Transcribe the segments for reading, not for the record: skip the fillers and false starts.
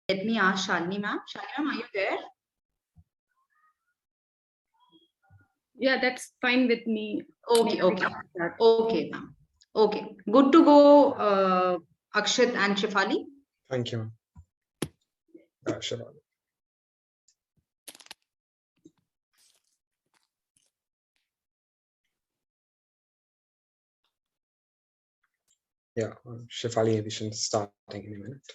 let me ask Shalini ma'am. Shalini ma'am, are you there? Yeah, that's fine with me. Okay, ma'am. Okay, good to go, Akshat and Shefali. Thank you. Shefali. Yeah, Shefali edition starting in a minute.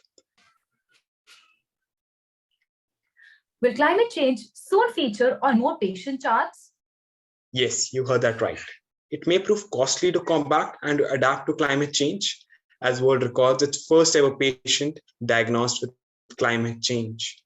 Will climate change soon feature on more patient charts? Yes, you heard that right. It may prove costly to combat and to adapt to climate change, as world records its first ever patient diagnosed with climate change.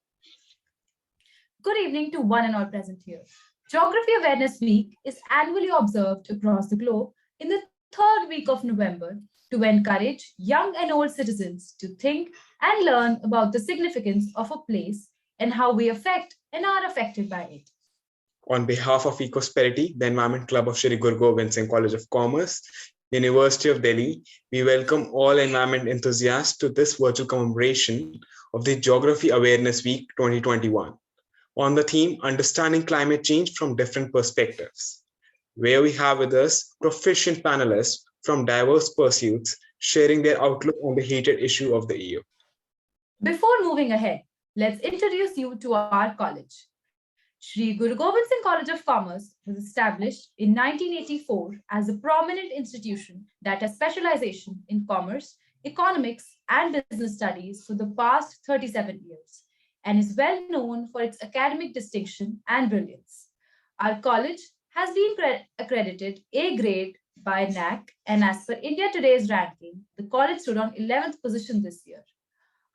Good evening to one and all present here. Geography Awareness Week is annually observed across the globe in the third week of November to encourage young and old citizens to think and learn about the significance of a place and how we affect and are affected by it. On behalf of Ecosperity, the Environment Club of Shri Guru Gobind Singh College of Commerce, University of Delhi, we welcome all environment enthusiasts to this virtual commemoration of the Geography Awareness Week 2021 on the theme Understanding Climate Change from Different Perspectives, where we have with us proficient panelists from diverse pursuits sharing their outlook on the heated issue of the year. Before moving ahead, let's introduce you to our college. Shri Guru Gobind Singh College of Commerce was established in 1984 as a prominent institution that has specialization in commerce, economics, and business studies for the past 37 years and is well known for its academic distinction and brilliance. Our college has been accredited A grade by NAC, and as per India Today's ranking, the college stood on 11th position this year.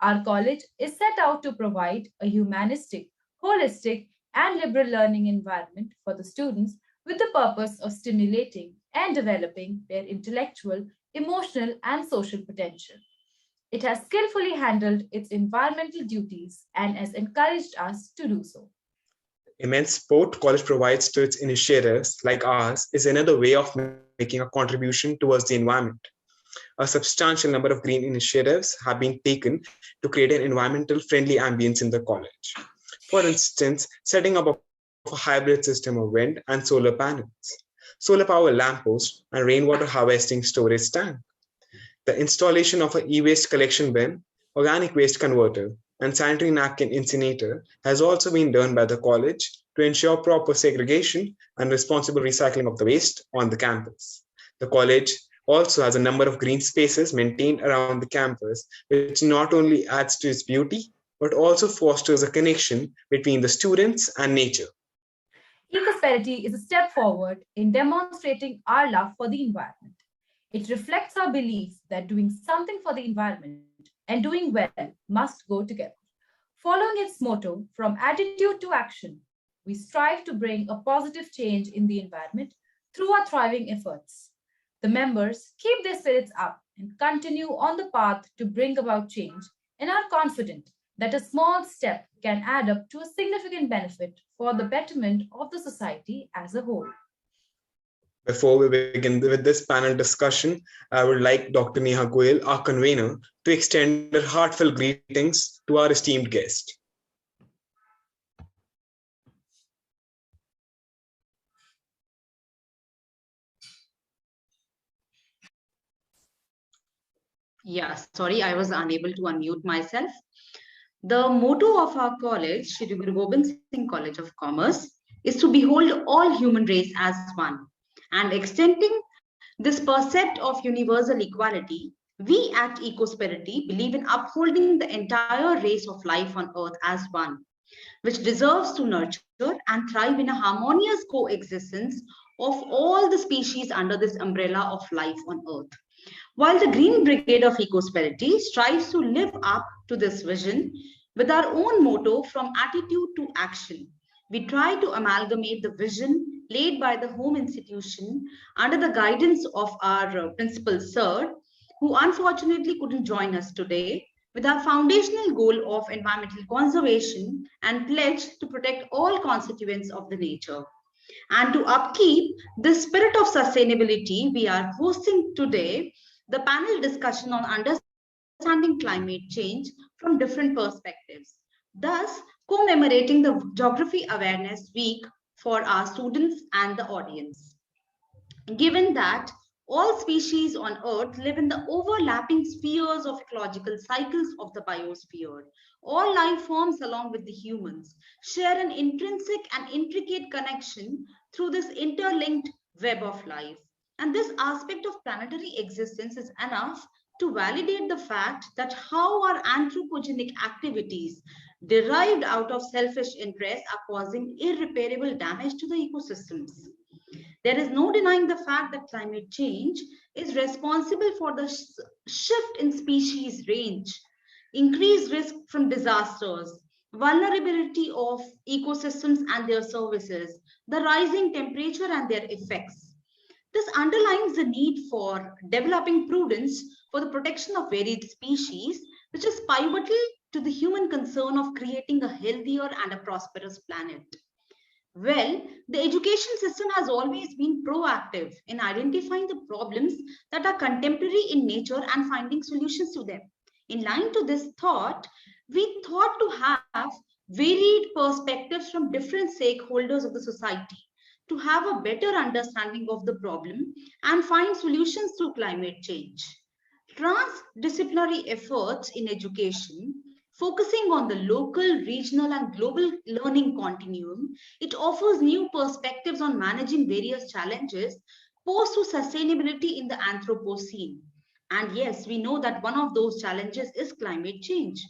Our college is set out to provide a humanistic, holistic, and liberal learning environment for the students with the purpose of stimulating and developing their intellectual, emotional, and social potential. It has skillfully handled its environmental duties and has encouraged us to do so. Immense support college provides to its initiatives like ours is another way of making a contribution towards the environment. A substantial number of green initiatives have been taken to create an environmental friendly ambience in the college. For instance, setting up a hybrid system of wind and solar panels, solar power lamppost, and rainwater harvesting storage tank. The installation of an e-waste collection bin, organic waste converter, and sanitary napkin incinerator has also been done by the college to ensure proper segregation and responsible recycling of the waste on the campus. The college also has a number of green spaces maintained around the campus, which not only adds to its beauty, but also fosters a connection between the students and nature. Ecosperity is a step forward in demonstrating our love for the environment. It reflects our belief that doing something for the environment and doing well must go together. Following its motto, from attitude to action, we strive to bring a positive change in the environment through our thriving efforts. The members keep their spirits up and continue on the path to bring about change and are confident that a small step can add up to a significant benefit for the betterment of the society as a whole. Before we begin with this panel discussion, I would like Dr. Neha Goyal, our convener, to extend her heartfelt greetings to our esteemed guest. Yeah, sorry, I was unable to unmute myself. The motto of our college, Shri Guru Gobind Singh College of Commerce, is to behold all human race as one. And extending this percept of universal equality, we at Ecosperity believe in upholding the entire race of life on earth as one, which deserves to nurture and thrive in a harmonious coexistence of all the species under this umbrella of life on earth. While the Green Brigade of Ecosperity strives to live up to this vision with our own motto, from attitude to action, we try to amalgamate the vision laid by the home institution under the guidance of our principal sir, who unfortunately couldn't join us today, with our foundational goal of environmental conservation and pledge to protect all constituents of the nature. And to upkeep the spirit of sustainability, we are hosting today the panel discussion on understanding understanding climate change from different perspectives, thus commemorating the Geography Awareness Week for our students and the audience. Given that all species on Earth live in the overlapping spheres of ecological cycles of the biosphere, all life forms, along with the humans, share an intrinsic and intricate connection through this interlinked web of life. And this aspect of planetary existence is enough to validate the fact that how our anthropogenic activities derived out of selfish interests are causing irreparable damage to the ecosystems. There is no denying the fact that climate change is responsible for the shift in species range, increased risk from disasters, vulnerability of ecosystems and their services, the rising temperature and their effects. This underlines the need for developing prudence for the protection of varied species, which is pivotal to the human concern of creating a healthier and a prosperous planet. Well, the education system has always been proactive in identifying the problems that are contemporary in nature and finding solutions to them. In line to this thought, we thought to have varied perspectives from different stakeholders of the society to have a better understanding of the problem and find solutions through climate change. Transdisciplinary efforts in education, focusing on the local, regional, and global learning continuum, it offers new perspectives on managing various challenges posed to sustainability in the Anthropocene. And yes, we know that one of those challenges is climate change.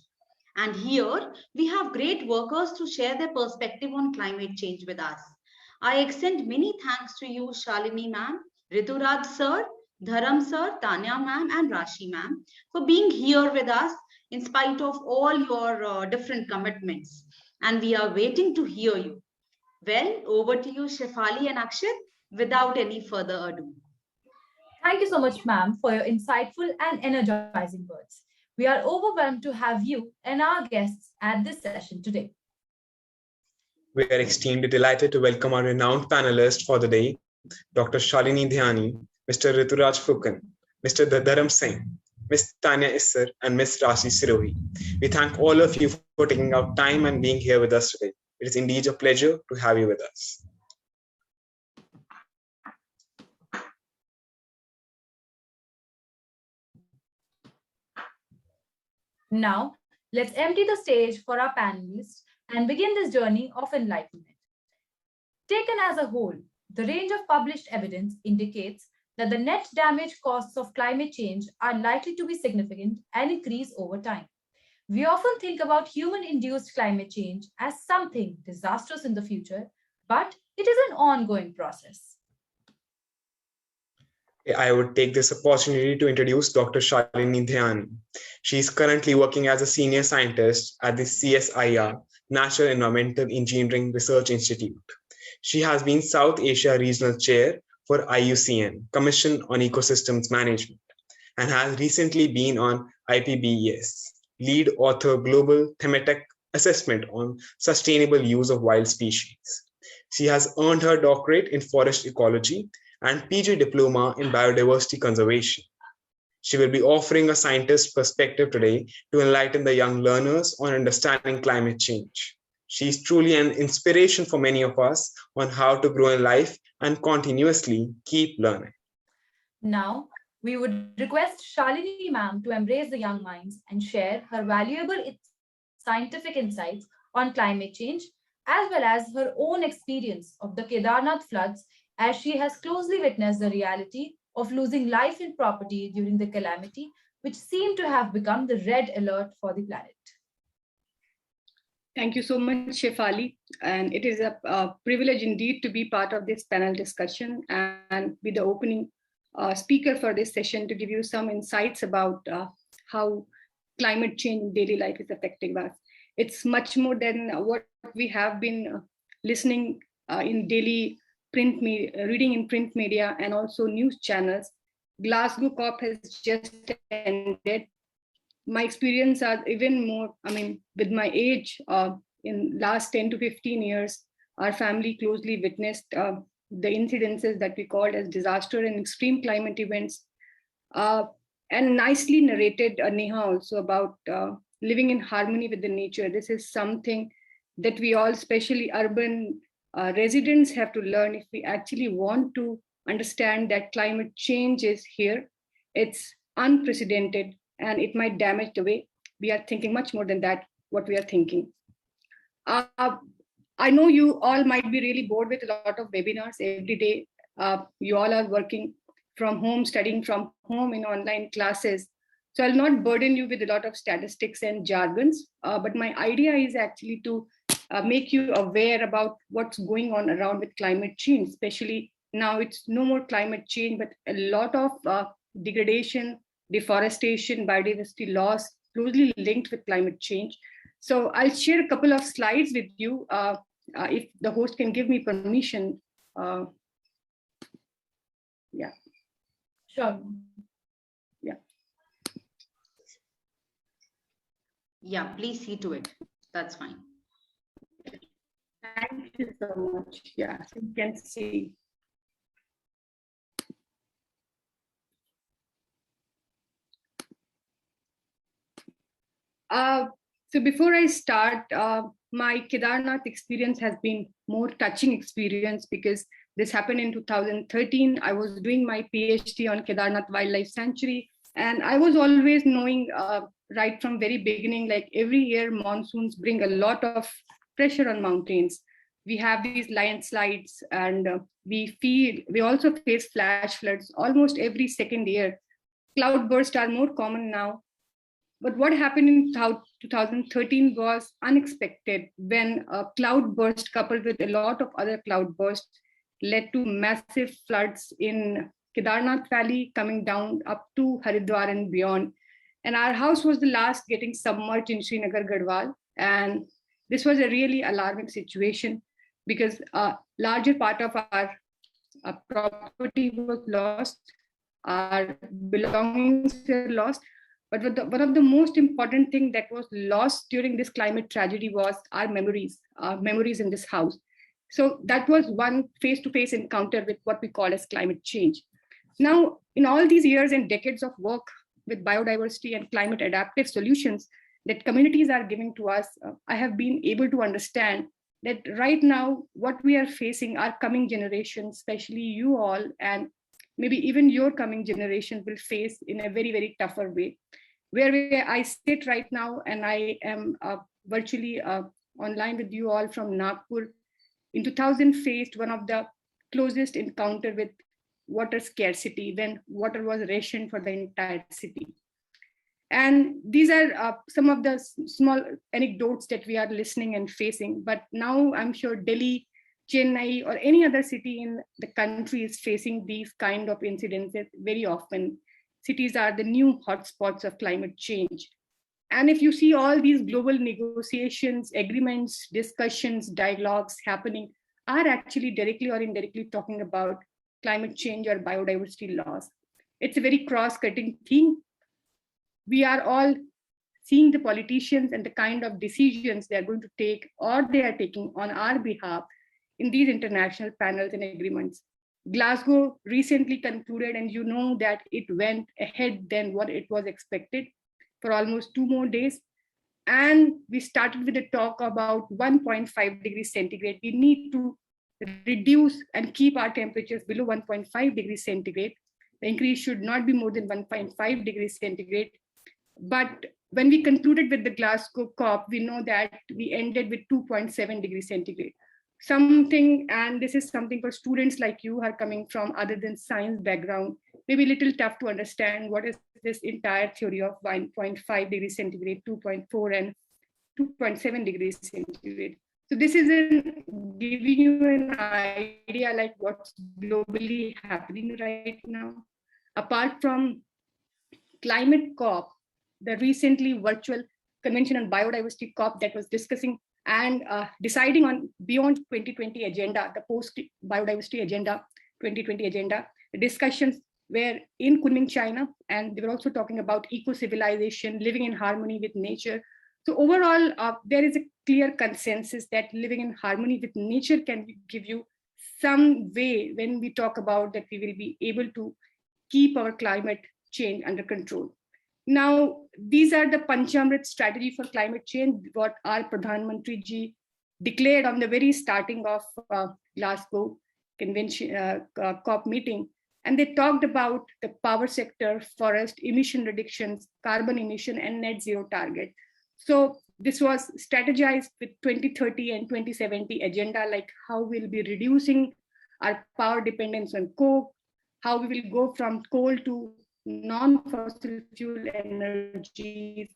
And here we have great workers to share their perspective on climate change with us. I extend many thanks to you, Shalini ma'am, Rituraj sir, Dharam sir, Tanya ma'am, and Rashi ma'am for being here with us in spite of all your different commitments. And we are waiting to hear you. Well, over to you, Shefali and Akshit, without any further ado. Thank you so much, ma'am, for your insightful and energizing words. We are overwhelmed to have you and our guests at this session today. We are extremely delighted to welcome our renowned panelists for the day, Dr. Shalini Dhyani, Mr. Rituraj Fukan, Mr. Dharam Singh, Ms. Tanya Isser, and Ms. Rashi Sirohi. We thank all of you for taking out time and being here with us today. It is indeed a pleasure to have you with us. Now, let's empty the stage for our panelists and begin this journey of enlightenment. Taken as a whole, the range of published evidence indicates that the net damage costs of climate change are likely to be significant and increase over time. We often think about human-induced climate change as something disastrous in the future, but it is an ongoing process. I would take this opportunity to introduce Dr. Shalini Dhyani. She is currently working as a senior scientist at the CSIR, Natural Environmental Engineering Research Institute. She has been South Asia Regional Chair for IUCN, Commission on Ecosystems Management, and has recently been on IPBES, lead author Global Thematic Assessment on Sustainable Use of Wild Species. She has earned her doctorate in forest ecology and PG diploma in biodiversity conservation. She will be offering a scientist's perspective today to enlighten the young learners on understanding climate change. She is truly an inspiration for many of us on how to grow in life and continuously keep learning. Now, we would request Shalini ma'am to embrace the young minds and share her valuable scientific insights on climate change, as well as her own experience of the Kedarnath floods, as she has closely witnessed the reality of losing life and property during the calamity, which seemed to have become the red alert for the planet. Thank you so much, Shefali. And it is a privilege indeed to be part of this panel discussion and be the opening speaker for this session to give you some insights about how climate change in daily life is affecting us. It's much more than what we have been listening in daily print media, reading in print media, and also news channels. Glasgow COP has just ended. My experience are even more, with my age, in last 10 to 15 years, our family closely witnessed the incidences that we called as disaster and extreme climate events. And nicely narrated, Neha, also about living in harmony with the nature. This is something that we all, especially urban residents, have to learn if we actually want to understand that climate change is here. It's unprecedented and it might damage the way we are thinking, much more than that, what we are thinking. Uh, I know you all might be really bored with a lot of webinars every day. You all are working from home, studying from home in online classes. So I'll not burden you with a lot of statistics and jargons, but my idea is actually to make you aware about what's going on around with climate change, especially now it's no more climate change, but a lot of degradation, deforestation, biodiversity loss, closely linked with climate change. So I'll share a couple of slides with you. If the host can give me permission. Yeah. Sure. Yeah. Yeah, please see to it. That's fine. Thank you so much. Yeah, so you can see. So before I start, my Kedarnath experience has been more touching experience because this happened in 2013. I was doing my PhD on Kedarnath Wildlife Sanctuary, and I was always knowing right from very beginning, like every year monsoons bring a lot of pressure on mountains. We have these landslides, and we also face flash floods almost every second year. Cloudbursts are more common now. But what happened in 2013 was unexpected when a cloud burst coupled with a lot of other cloud bursts led to massive floods in Kedarnath Valley coming down up to Haridwar and beyond. And our house was the last getting submerged in Srinagar Garhwal. And this was a really alarming situation because a larger part of our property was lost, our belongings were lost. But one of the most important thing that was lost during this climate tragedy was our memories in this house. So that was one face-to-face encounter with what we call as climate change. Now, in all these years and decades of work with biodiversity and climate adaptive solutions that communities are giving to us, I have been able to understand that right now, what we are facing, our coming generations, especially you all, and maybe even your coming generation will face in a very, very tougher way. Where I sit right now, and I am virtually online with you all from Nagpur, in 2000 faced one of the closest encounter with water scarcity when water was rationed for the entire city. And these are some of the small anecdotes that we are listening and facing. But now I'm sure Delhi, Chennai, or any other city in the country is facing these kind of incidences very often. Cities are the new hotspots of climate change. And if you see all these global negotiations, agreements, discussions, dialogues happening, are actually directly or indirectly talking about climate change or biodiversity loss. It's a very cross-cutting theme. We are all seeing the politicians and the kind of decisions they're going to take or they are taking on our behalf in these international panels and agreements. Glasgow recently concluded, and you know that it went ahead than what it was expected for almost 2 more days. And we started with a talk about 1.5 degrees centigrade. We need to reduce and keep our temperatures below 1.5 degrees centigrade. The increase should not be more than 1.5 degrees centigrade. But when we concluded with the Glasgow COP, we know that we ended with 2.7 degrees centigrade. Something, and this is something for students like you who are coming from other than science background, maybe a little tough to understand what is this entire theory of 1.5 degrees centigrade, 2.4 and 2.7 degrees centigrade. So this is giving you an idea like what's globally happening right now. Apart from climate COP, the recently virtual Convention on Biodiversity COP that was discussing and deciding on beyond 2020 agenda, the post biodiversity agenda, 2020 agenda, the discussions were in Kunming, China, and they were also talking about eco-civilization, living in harmony with nature. So overall, there is a clear consensus that living in harmony with nature can give you some way when we talk about that we will be able to keep our climate change under control. Now, these are the Panchamrit strategy for climate change, what our Pradhan Mantri ji declared on the very starting of Glasgow Convention COP meeting. And they talked about the power sector, forest, emission reductions, carbon emission, and net zero target. So this was strategized with 2030 and 2070 agenda, like how we'll be reducing our power dependence on coal, how we will go from coal to non-fossil fuel energies,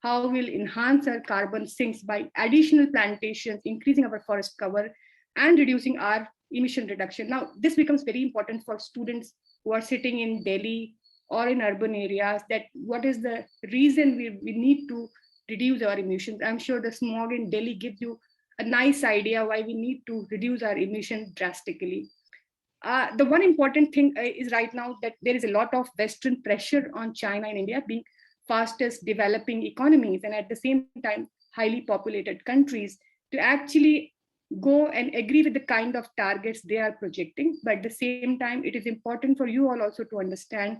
how we'll enhance our carbon sinks by additional plantations, increasing our forest cover, and reducing our emission reduction. Now, this becomes very important for students who are sitting in Delhi or in urban areas, that what is the reason we need to reduce our emissions. I'm sure the smog in Delhi gives you a nice idea why we need to reduce our emissions drastically. The one important thing is right now that there is a lot of Western pressure on China and India being fastest developing economies and at the same time highly populated countries to actually go and agree with the kind of targets they are projecting. But at the same time, it is important for you all also to understand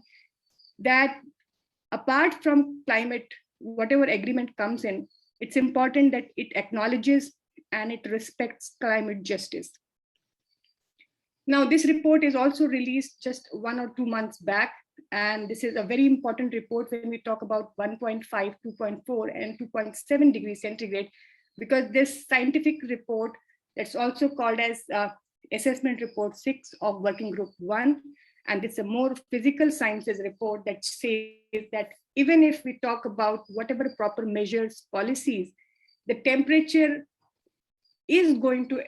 that apart from climate, whatever agreement comes in, it's important that it acknowledges and it respects climate justice. Now, this report is also released just 1 or 2 months back, and this is a very important report when we talk about 1.5, 2.4, and 2.7 degrees centigrade, because this scientific report, that's also called as Assessment Report 6 of Working Group 1, and it's a more physical sciences report that says that even if we talk about whatever proper measures, policies, the temperature is going to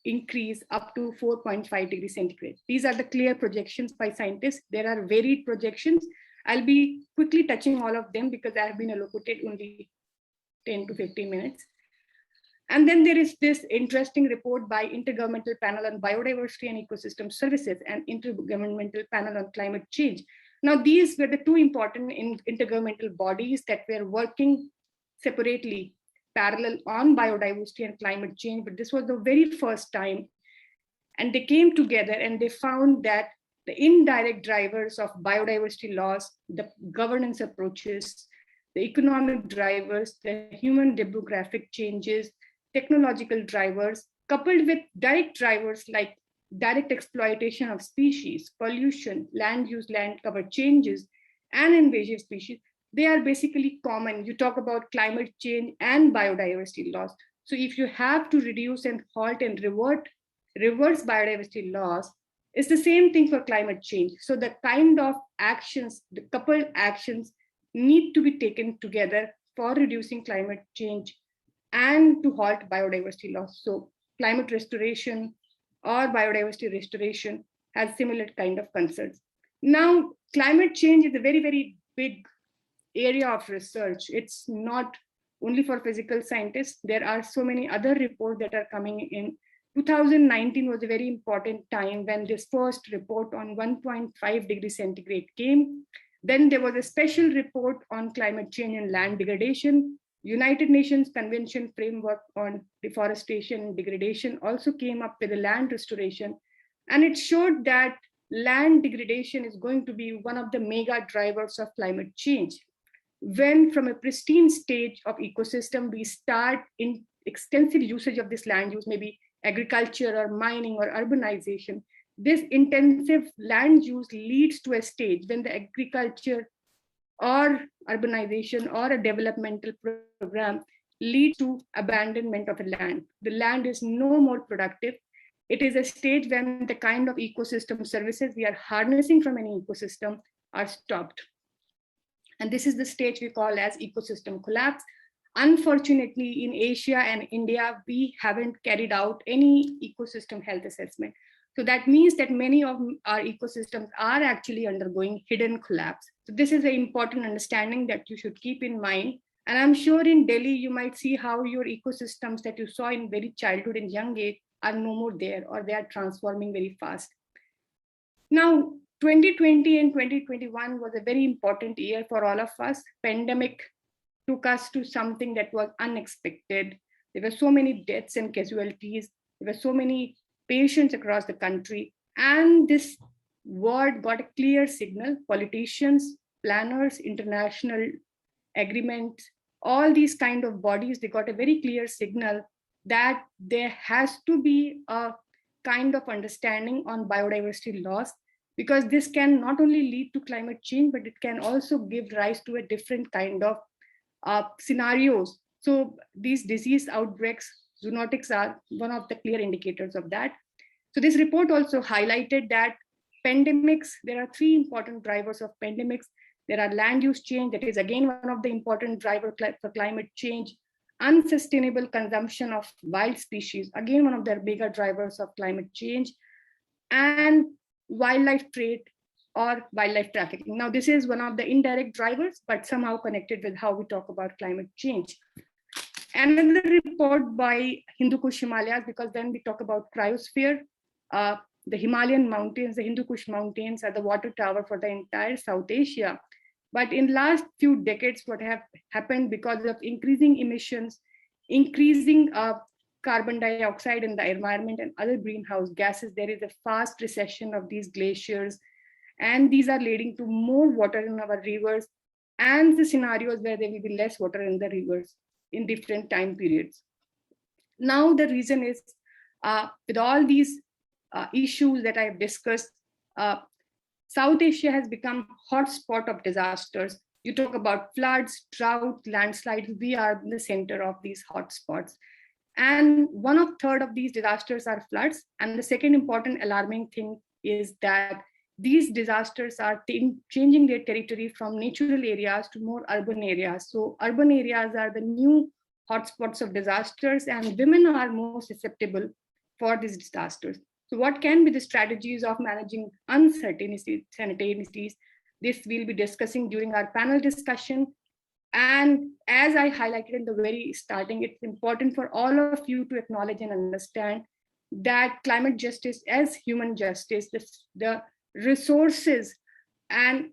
increase up to 4.5 degrees centigrade. These are the clear projections by scientists. There are varied projections. I'll be quickly touching all of them because I have been allocated only 10 to 15 minutes. And then there is this interesting report by Intergovernmental Panel on Biodiversity and Ecosystem Services and Intergovernmental Panel on Climate Change. Now, these were the two important intergovernmental bodies that were working separately, parallel on biodiversity and climate change, but this was the very first time. And they came together and they found that the indirect drivers of biodiversity loss, the governance approaches, the economic drivers, the human demographic changes, technological drivers, coupled with direct drivers like direct exploitation of species, pollution, land use, land cover changes, and invasive species, they are basically common. You talk about climate change and biodiversity loss. So if you have to reduce and halt and reverse biodiversity loss, it's the same thing for climate change. So the kind of actions, the coupled actions need to be taken together for reducing climate change and to halt biodiversity loss. So climate restoration or biodiversity restoration has similar kind of concerns. Now, climate change is a very, very big area of research. It's not only for physical scientists. There are so many other reports that are coming in. 2019 was a very important time when this first report on 1.5 degrees centigrade came. Then there was a special report on climate change and land degradation. United Nations Convention Framework on Deforestation and Degradation also came up with a land restoration. And it showed that land degradation is going to be one of the mega drivers of climate change. When from a pristine stage of ecosystem, we start in extensive usage of this land use, maybe agriculture or mining or urbanization, this intensive land use leads to a stage when the agriculture or urbanization or a developmental program leads to abandonment of a land. The land is no more productive. It is a stage when the kind of ecosystem services we are harnessing from any ecosystem are stopped. And this is the stage we call as ecosystem collapse. Unfortunately, in Asia and India, we haven't carried out any ecosystem health assessment. So that means that many of our ecosystems are actually undergoing hidden collapse. So this is an important understanding that you should keep in mind. And I'm sure in Delhi, you might see how your ecosystems that you saw in very childhood and young age are no more there, or they are transforming very fast. Now, 2020 and 2021 was a very important year for all of us. Pandemic took us to something that was unexpected. There were so many deaths and casualties. There were so many patients across the country. And this world got a clear signal. Politicians, planners, international agreements, all these kind of bodies, they got a very clear signal that there has to be a kind of understanding on biodiversity loss, because this can not only lead to climate change, but it can also give rise to a different kind of scenarios. So these disease outbreaks, zoonotics are one of the clear indicators of that. So this report also highlighted that pandemics, there are three important drivers of pandemics. There are land use change, that is again one of the important drivers for climate change. Unsustainable consumption of wild species, again one of the bigger drivers of climate change. And wildlife trade or wildlife trafficking. Now, this is one of the indirect drivers, but somehow connected with how we talk about climate change. Another report by Hindu Kush Himalayas, because when we talk about cryosphere, the Himalayan mountains, the Hindu Kush mountains are the water tower for the entire South Asia. But in last few decades, what have happened because of increasing emissions, increasing carbon dioxide in the environment and other greenhouse gases, there is a fast recession of these glaciers. And these are leading to more water in our rivers and the scenarios where there will be less water in the rivers in different time periods. Now, the reason is with all these issues that I have discussed, South Asia has become hotspot of disasters. You talk about floods, drought, landslides, we are in the center of these hotspots. And third of these disasters are floods. And the second important alarming thing is that these disasters are changing their territory from natural areas to more urban areas. So urban areas are the new hotspots of disasters, and women are more susceptible for these disasters. So what can be the strategies of managing uncertainties? This we'll be discussing during our panel discussion. And as I highlighted in the very starting, it's important for all of you to acknowledge and understand that climate justice as human justice, the resources, and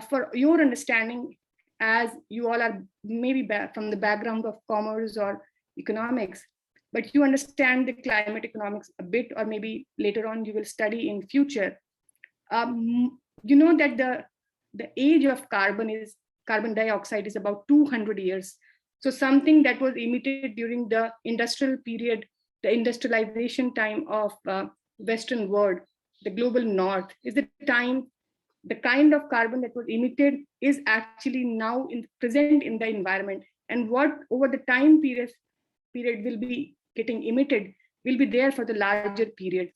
for your understanding, as you all are maybe from the background of commerce or economics, but you understand the climate economics a bit, or maybe later on you will study in future. You know that the age of carbon dioxide is about 200 years. So something that was emitted during the industrial period, the industrialization time of Western world, the global north, is the kind of carbon that was emitted is actually now present in the environment. And what over the time period will be getting emitted will be there for the larger period.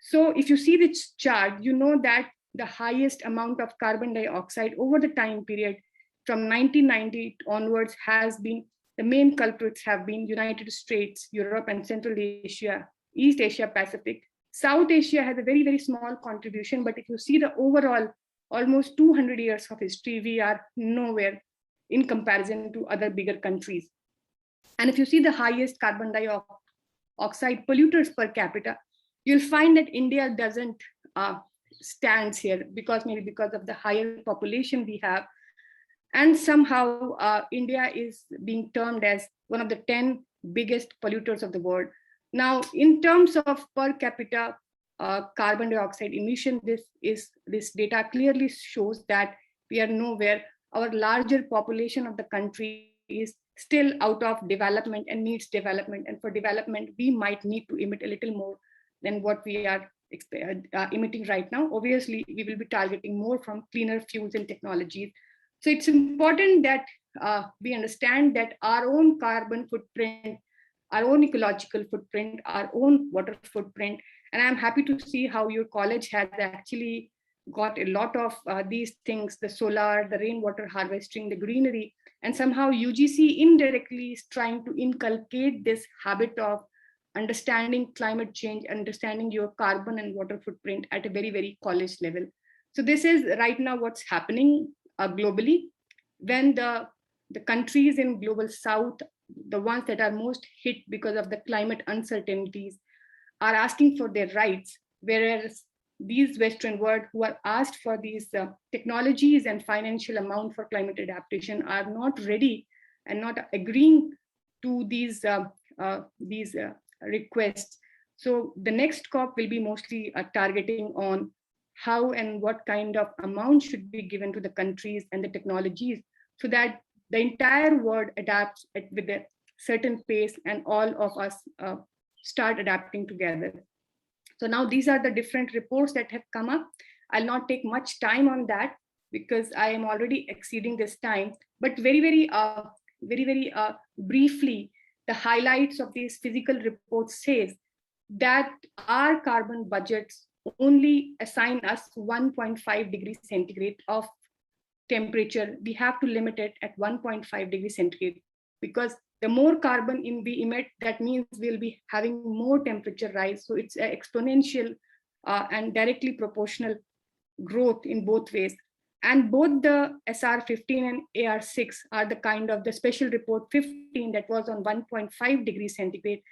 So if you see this chart, you know that the highest amount of carbon dioxide over the time period from 1990 onwards has been, the main culprits have been United States, Europe and Central Asia, East Asia Pacific. South Asia has a very, very small contribution, but if you see the overall almost 200 years of history, we are nowhere in comparison to other bigger countries. And if you see the highest carbon dioxide polluters per capita, you'll find that India doesn't stands here, maybe because of the higher population we have. And somehow India is being termed as one of the 10 biggest polluters of the world. Now, in terms of per capita carbon dioxide emission, this data clearly shows that we are nowhere. Our larger population of the country is still out of development and needs development. And for development, we might need to emit a little more than what we are emitting right now. Obviously, we will be targeting more from cleaner fuels and technologies. So it's important that we understand that our own carbon footprint, our own ecological footprint, our own water footprint. And I'm happy to see how your college has actually got a lot of these things, the solar, the rainwater harvesting, the greenery, and somehow UGC indirectly is trying to inculcate this habit of understanding climate change, understanding your carbon and water footprint at a very, very college level. So this is right now what's happening globally. When the countries in global south, the ones that are most hit because of the climate uncertainties, are asking for their rights, whereas these Western world who are asked for these technologies and financial amount for climate adaptation are not ready and not agreeing to these requests. So the next COP will be mostly targeting on how and what kind of amount should be given to the countries and the technologies so that the entire world adapts with a certain pace and all of us start adapting together. So now these are the different reports that have come up. I'll not take much time on that because I am already exceeding this time, but very briefly, the highlights of these physical reports says that our carbon budgets only assign us 1.5 degrees centigrade of temperature. We have to limit it at 1.5 degrees centigrade because the more carbon we emit, that means we'll be having more temperature rise. So it's an exponential and directly proportional growth in both ways. And both the SR 15 and AR 6 are the kind of the special report 15 that was on 1.5 degrees centigrade.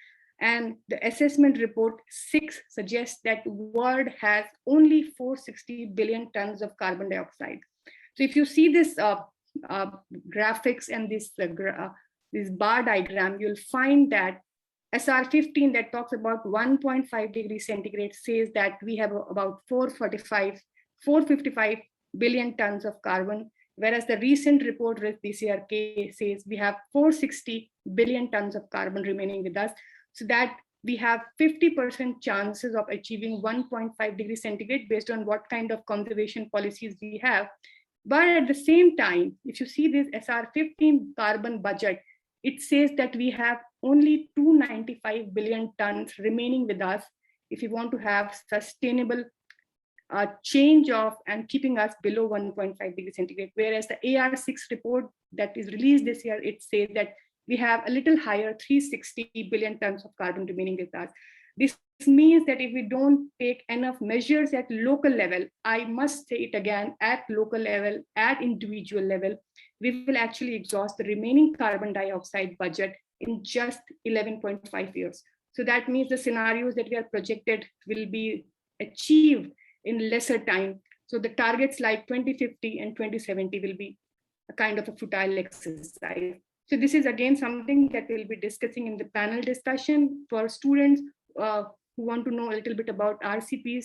And the assessment report 6 suggests that the world has only 460 billion tons of carbon dioxide. So if you see this graphics and this bar diagram, you'll find that SR 15 that talks about 1.5 degrees centigrade says that we have about 455 billion tons of carbon, whereas the recent report with DCRK says we have 460 billion tons of carbon remaining with us, so that we have 50% chances of achieving 1.5 degrees centigrade based on what kind of conservation policies we have. But at the same time, if you see this SR 15 carbon budget, it says that we have only 295 billion tons remaining with us if we want to have sustainable change of and keeping us below 1.5 degrees centigrade. Whereas the AR6 report that is released this year, it says that we have a little higher 360 billion tons of carbon remaining with us. This means that if we don't take enough measures at local level, I must say it again, at local level, at individual level, we will actually exhaust the remaining carbon dioxide budget in just 11.5 years. So that means the scenarios that we are projected will be achieved in lesser time. So the targets like 2050 and 2070 will be a kind of a futile exercise. So this is again something that we'll be discussing in the panel discussion for students who want to know a little bit about RCPs.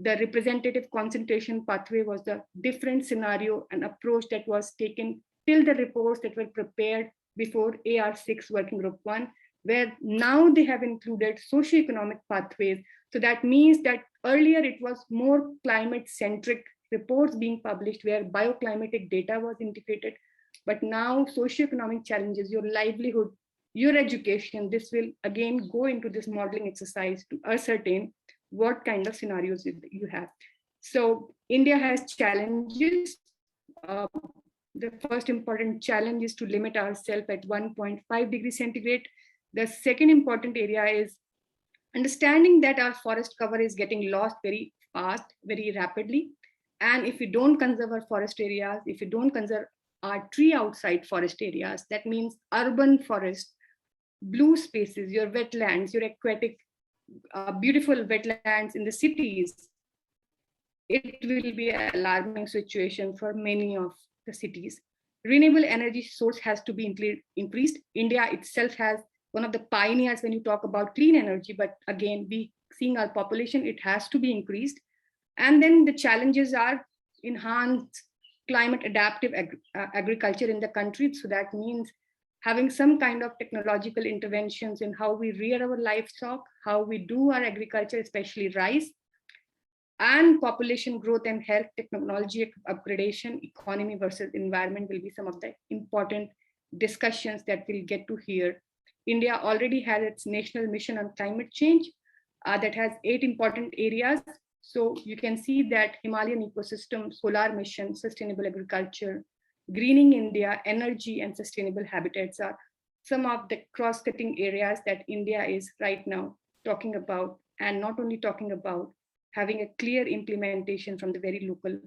The representative concentration pathway was the different scenario and approach that was taken till the reports that were prepared before AR6 Working Group 1, where now they have included socioeconomic pathways. So that means that earlier it was more climate-centric reports being published where bioclimatic data was integrated. But now socioeconomic challenges, your livelihood, your education, this will again go into this modeling exercise to ascertain what kind of scenarios you have. So India has challenges. The first important challenge is to limit ourselves at 1.5 degrees centigrade. The second important area is understanding that our forest cover is getting lost very fast, very rapidly. And if we don't conserve our forest areas, if we don't conserve our tree outside forest areas, that means urban forest, blue spaces, your wetlands, your aquatic, beautiful wetlands in the cities, it will be an alarming situation for many of the cities. Renewable energy source has to be increased. India itself has one of the pioneers when you talk about clean energy, but again, seeing our population, it has to be increased. And then the challenges are enhanced climate adaptive agriculture in the country. So that means having some kind of technological interventions in how we rear our livestock, how we do our agriculture, especially rice, and population growth and health, technology upgradation, economy versus environment will be some of the important discussions that we'll get to hear. India already has its national mission on climate change that has 8 important areas. So you can see that Himalayan ecosystem, solar mission, sustainable agriculture, greening India, energy and sustainable habitats are some of the cross-cutting areas that India is right now talking about, and not only talking about, having a clear implementation from the very local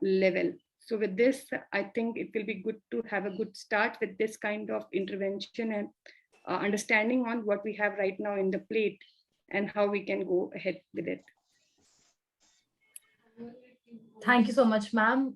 level. So with this, I think it will be good to have a good start with this kind of intervention and understanding on what we have right now in the plate and how we can go ahead with it. Thank you so much, ma'am.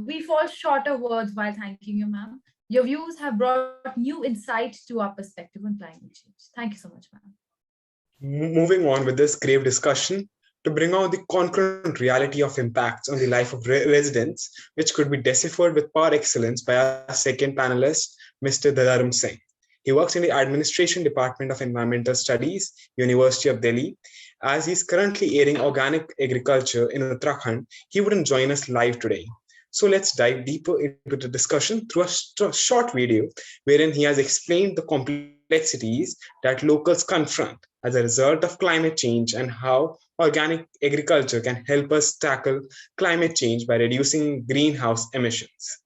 We fall short of words while thanking you, ma'am. Your views have brought new insight to our perspective on climate change. Thank you so much, ma'am. Moving on with this grave discussion, to bring out the concurrent reality of impacts on the life of residents, which could be deciphered with par excellence by our second panelist, Mr. Dadaram Singh. He works in the Administration Department of Environmental Studies, University of Delhi. As he's currently airing organic agriculture in Uttarakhand, he wouldn't join us live today. So let's dive deeper into the discussion through a short video wherein he has explained the complexities that locals confront as a result of climate change and how organic agriculture can help us tackle climate change by reducing greenhouse emissions.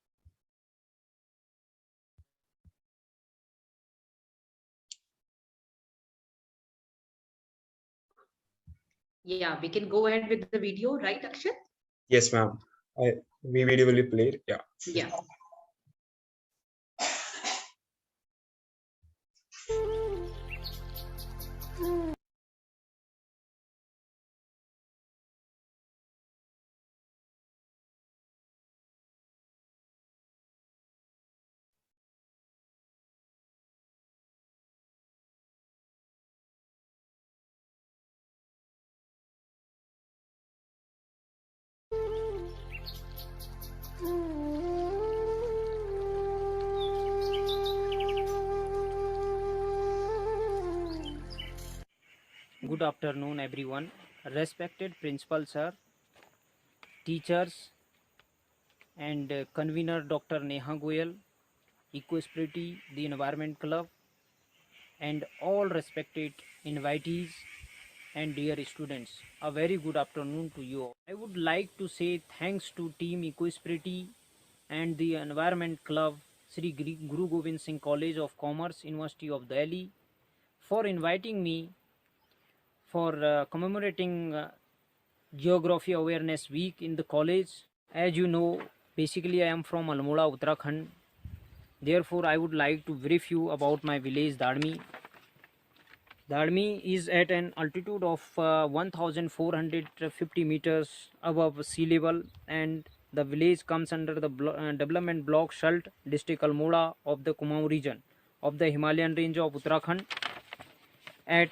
Yeah, we can go ahead with the video, right, Akshat? Yes, ma'am. The video will be played. Yeah. Yeah. Good afternoon, everyone. Respected principal sir, teachers, and convener Dr. Neha Goyal, Ecospirity, the Environment Club, and all respected invitees and dear students. A very good afternoon to you all. I would like to say thanks to Team Ecospirity and the Environment Club, Sri Guru Gobind Singh College of Commerce, University of Delhi, for inviting me for commemorating Geography Awareness Week in the college. As you know, basically I am from Almora, Uttarakhand. Therefore, I would like to brief you about my village Dadmi. Dadmi is at an altitude of 1450 meters above sea level, and the village comes under the development block Shalt, district Almora of the Kumaon region of the Himalayan range of Uttarakhand, at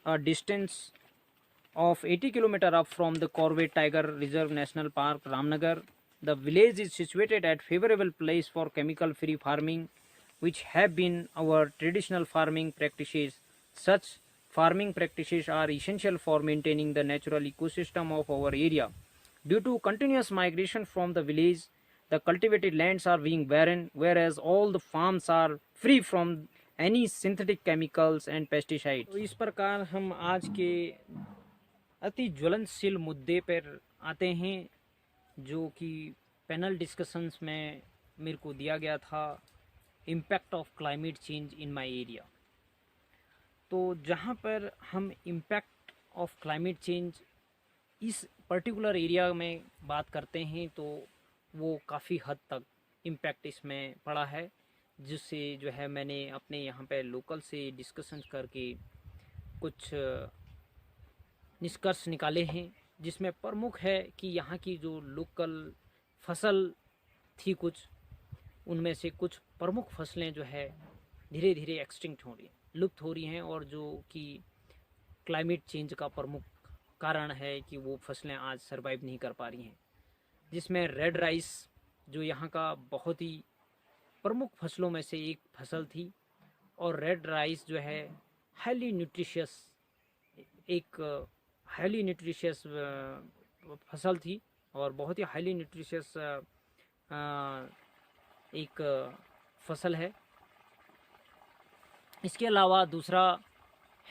a distance of 80 km up from the Corvette Tiger Reserve National Park, Ramnagar. The village is situated at favorable place for chemical free farming, which have been our traditional farming practices. Such farming practices are essential for maintaining the natural ecosystem of our area. Due to continuous migration from the village, the cultivated lands are being barren, whereas all the farms are free from any synthetic chemicals and pesticides. तो इस प्रकार हम आज के अति ज्वलनशील मुद्दे पर आते हैं, जो कि पैनल डिस्कशंस में मेरे को दिया गया था, impact of climate change in my area. तो जहाँ पर हम इम्पैक्ट ऑफ क्लाइमेट चेंज इस पर्टिकुलर एरिया में बात करते हैं, तो वो काफ़ी हद तक इम्पैक्ट इसमें पड़ा है, जिससे जो है मैंने अपने यहाँ पे लोकल से डिस्कशन करके कुछ निष्कर्ष निकाले हैं, जिसमें प्रमुख है कि यहाँ की जो लोकल फसल थी कुछ, उनमें से कुछ प्रमुख फसलें जो है धीरे धीरे एक्सटिंक्ट हो रही, लुप्त हो रही हैं, और जो कि क्लाइमेट चेंज का प्रमुख कारण है कि वो फसलें आज सरवाइव नहीं कर पा रही हैं, जिसमें रेड राइस जो यहाँ का बहुत ही प्रमुख फसलों में से एक फसल थी, और रेड राइस जो है हाईली न्यूट्रिशियस फसल थी, और बहुत ही हाईली न्यूट्रिशियस एक फसल है। इसके अलावा दूसरा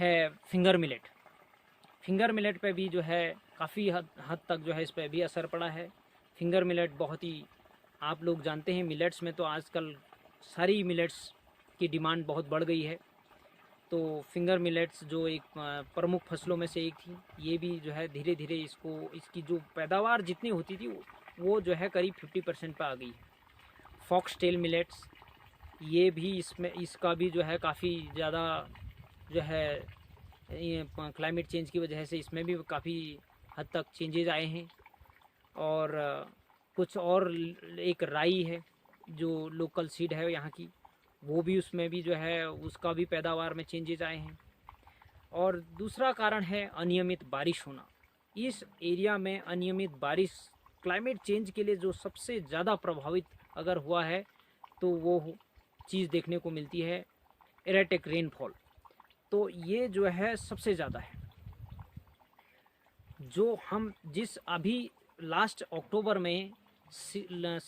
है फिंगर मिलेट पे भी जो है काफ़ी हद तक जो है इस पर भी असर पड़ा है। फिंगर मिलेट बहुत ही, आप लोग जानते हैं मिलेट्स में तो आजकल सारी मिलेट्स की डिमांड बहुत बढ़ गई है, तो फिंगर मिलेट्स जो एक प्रमुख फसलों में से एक थी, ये भी जो है धीरे धीरे इसकी जो पैदावार जितनी होती थी वो जो है करीब 50% पे आ गई है। फॉक्सटेल मिलेट्स, ये भी इसका भी जो है काफ़ी ज़्यादा जो है क्लाइमेट चेंज की वजह से इसमें भी काफ़ी हद तक चेंजेज आए हैं। और कुछ और एक राई है जो लोकल सीड है यहाँ की, वो भी उसमें भी जो है उसका भी पैदावार में चेंजेज आए हैं। और दूसरा कारण है अनियमित बारिश होना। इस एरिया में अनियमित बारिश क्लाइमेट चेंज के लिए जो सबसे ज़्यादा प्रभावित अगर हुआ है तो वो चीज़ देखने को मिलती है एरेटिक रेनफॉल। तो ये जो है सबसे ज़्यादा है। जो हम जिस अभी लास्ट अक्टूबर में 16,